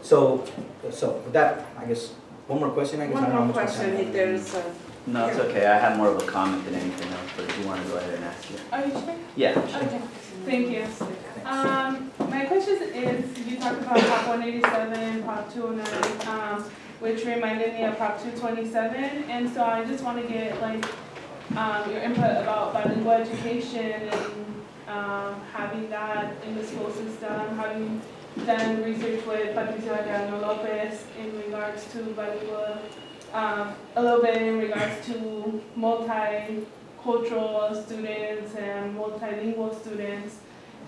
So with that, I guess one more question. I guess One more question, if there is a... No, it's okay. I had more of a comment than anything else, but if you want to go ahead and ask it. Are you sure? Yeah, sure. Okay, thank you. My question is, you talked about Prop 187, Prop 209, which reminded me of Prop 227, and so I just want to get your input about bilingual education and having that in the school system, having done research with Patricia Arellano Lopez in regards to bilingual, a little bit in regards to multicultural students and multilingual students.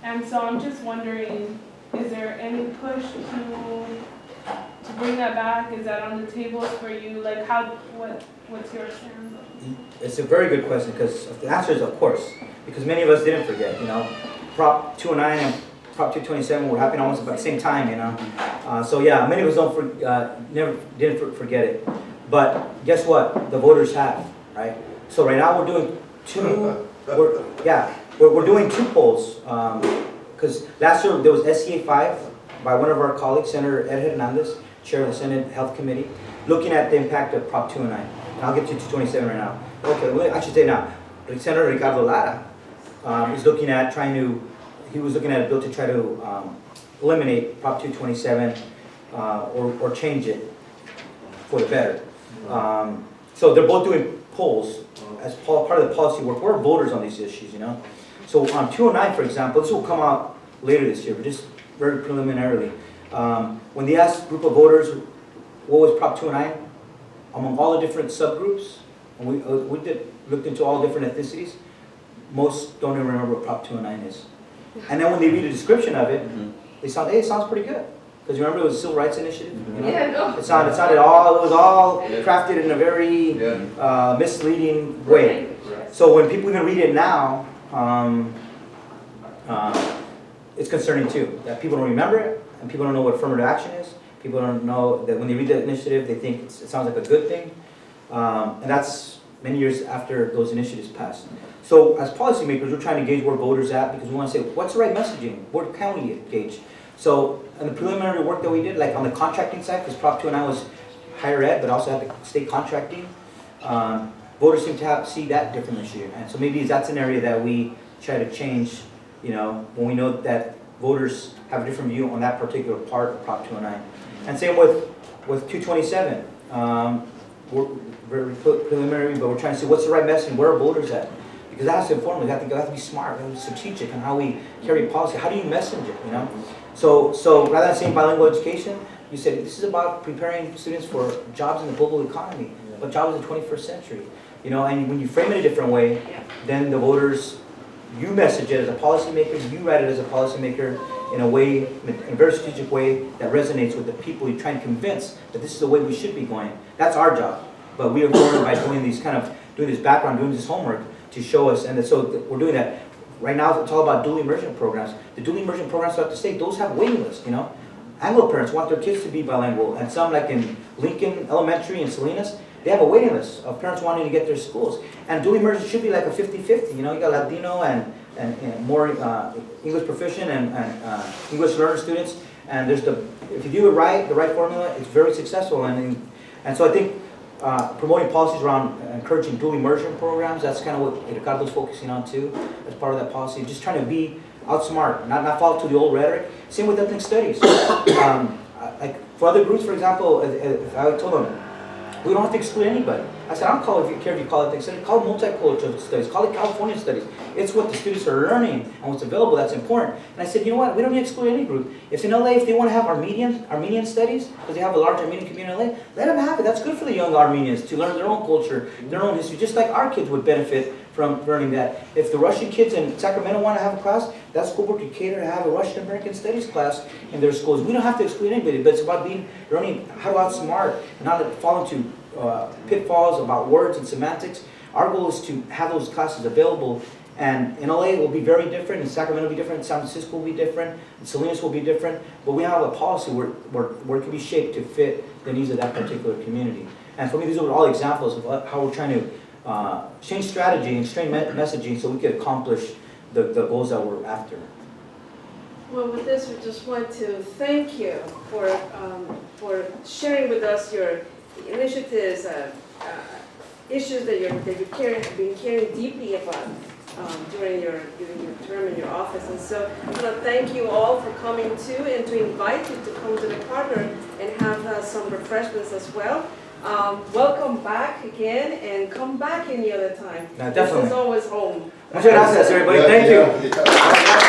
And so I'm just wondering, is there any push to bring that back? Is that on the table for you? Like what's your stand? It's a very good question, because the answer is of course, because many of us didn't forget, Prop 209 and Prop 227 were happening almost about the same time, So yeah, many of us didn't forget it. But guess what? The voters have, right? So right now we're doing we're doing two polls, because last year there was SCA 5 by one of our colleagues, Senator Ed Hernandez, chair of the Senate Health Committee, looking at the impact of Prop 209. And I'll get to 227 right now. Okay, well, I should say now, Senator Ricardo Lara is looking at he was looking at a bill to try to eliminate Prop 227 or change it for the better. So they're both doing polls as part of the policy work. We're voters on these issues, you know. So on 209, for example, this will come out later this year, but just very preliminarily. When they asked a group of voters what was Prop 209, among all the different subgroups, and we looked into all different ethnicities, most don't even remember what Prop 209 is. And then when they read a description of it, they sound, hey, it sounds pretty good. Because you remember it was a Civil Rights Initiative? You know? Yeah, no. It was all crafted in a very misleading way. So when people even read it now, it's concerning too, that people don't remember it, and people don't know what affirmative action is. People don't know that when they read the initiative, they think it sounds like a good thing. And that's many years after those initiatives passed. So as policymakers, we're trying to gauge where voters at, because we want to say, what's the right messaging? Where can we engage? So in the preliminary work that we did, like on the contracting side, because Prop 209 was higher ed, but also had the state contracting, voters seem to see that differently this year. And so maybe that's an area that we try to change, you know, when we know that voters have a different view on that particular part of Prop 209. And same with 227. We're very preliminary, but we're trying to see what's the right message, where are voters at? Because that has to inform, we have to be smart, we have to be strategic on how we carry policy. How do you message it, you know? So rather than saying bilingual education, you said this is about preparing students for jobs in the global economy, but jobs in the 21st century. You know, and when you frame it a different way, then the voters, you message it as a policymaker, you write it as a policymaker in a way, in a very strategic way that resonates with the people you're trying to convince that this is the way we should be going. That's our job. But we are going by doing these doing this background, doing this homework to show us, and so we're doing that. Right now, it's all about dual immersion programs. The dual immersion programs throughout the state, those have waiting lists, you know. Anglo parents want their kids to be bilingual, and some like in Lincoln Elementary and Salinas, they have a waiting list of parents wanting to get their schools. And dual immersion should be like a 50-50, you know, you got Latino and more English proficient and English learner students, and there's if you do it right, the right formula, it's very successful. And so I think promoting policies around encouraging dual immersion programs, that's kind of what Ricardo's focusing on too, as part of that policy. Just trying to be outsmart, not fall to the old rhetoric. Same with ethnic studies. Like for other groups, for example, if I told them, we don't have to exclude anybody. I said, I don't care if you call it ethnic studies, call it multicultural studies, call it California studies. It's what the students are learning and what's available that's important. And I said, you know what, we don't need to exclude any group. If in LA, if they want to have Armenian studies, because they have a large Armenian community in LA, let them have it. That's good for the young Armenians to learn their own culture, their own history, just like our kids would benefit from learning that. If the Russian kids in Sacramento want to have a class, that school board could cater to have a Russian American studies class in their schools. We don't have to exclude anybody, but it's about learning how to outsmart and not to fall into pitfalls about words and semantics. Our goal is to have those classes available, and in LA it will be very different, in Sacramento will be different, San Francisco will be different, and Salinas will be different, but we have a policy where it can be shaped to fit the needs of that particular community. And for me, these are all examples of how we're trying to change strategy and change messaging so we can accomplish the goals that we're after. Well, with this, we just want to thank you for sharing with us your initiatives, issues that you've been caring deeply about during your term in your office. And so I want to thank you all for coming too, and to invite you to come to the corner and have some refreshments as well. Welcome back again, and come back any other time. Yeah, definitely. This is always home. Muchas gracias, everybody. Thank you.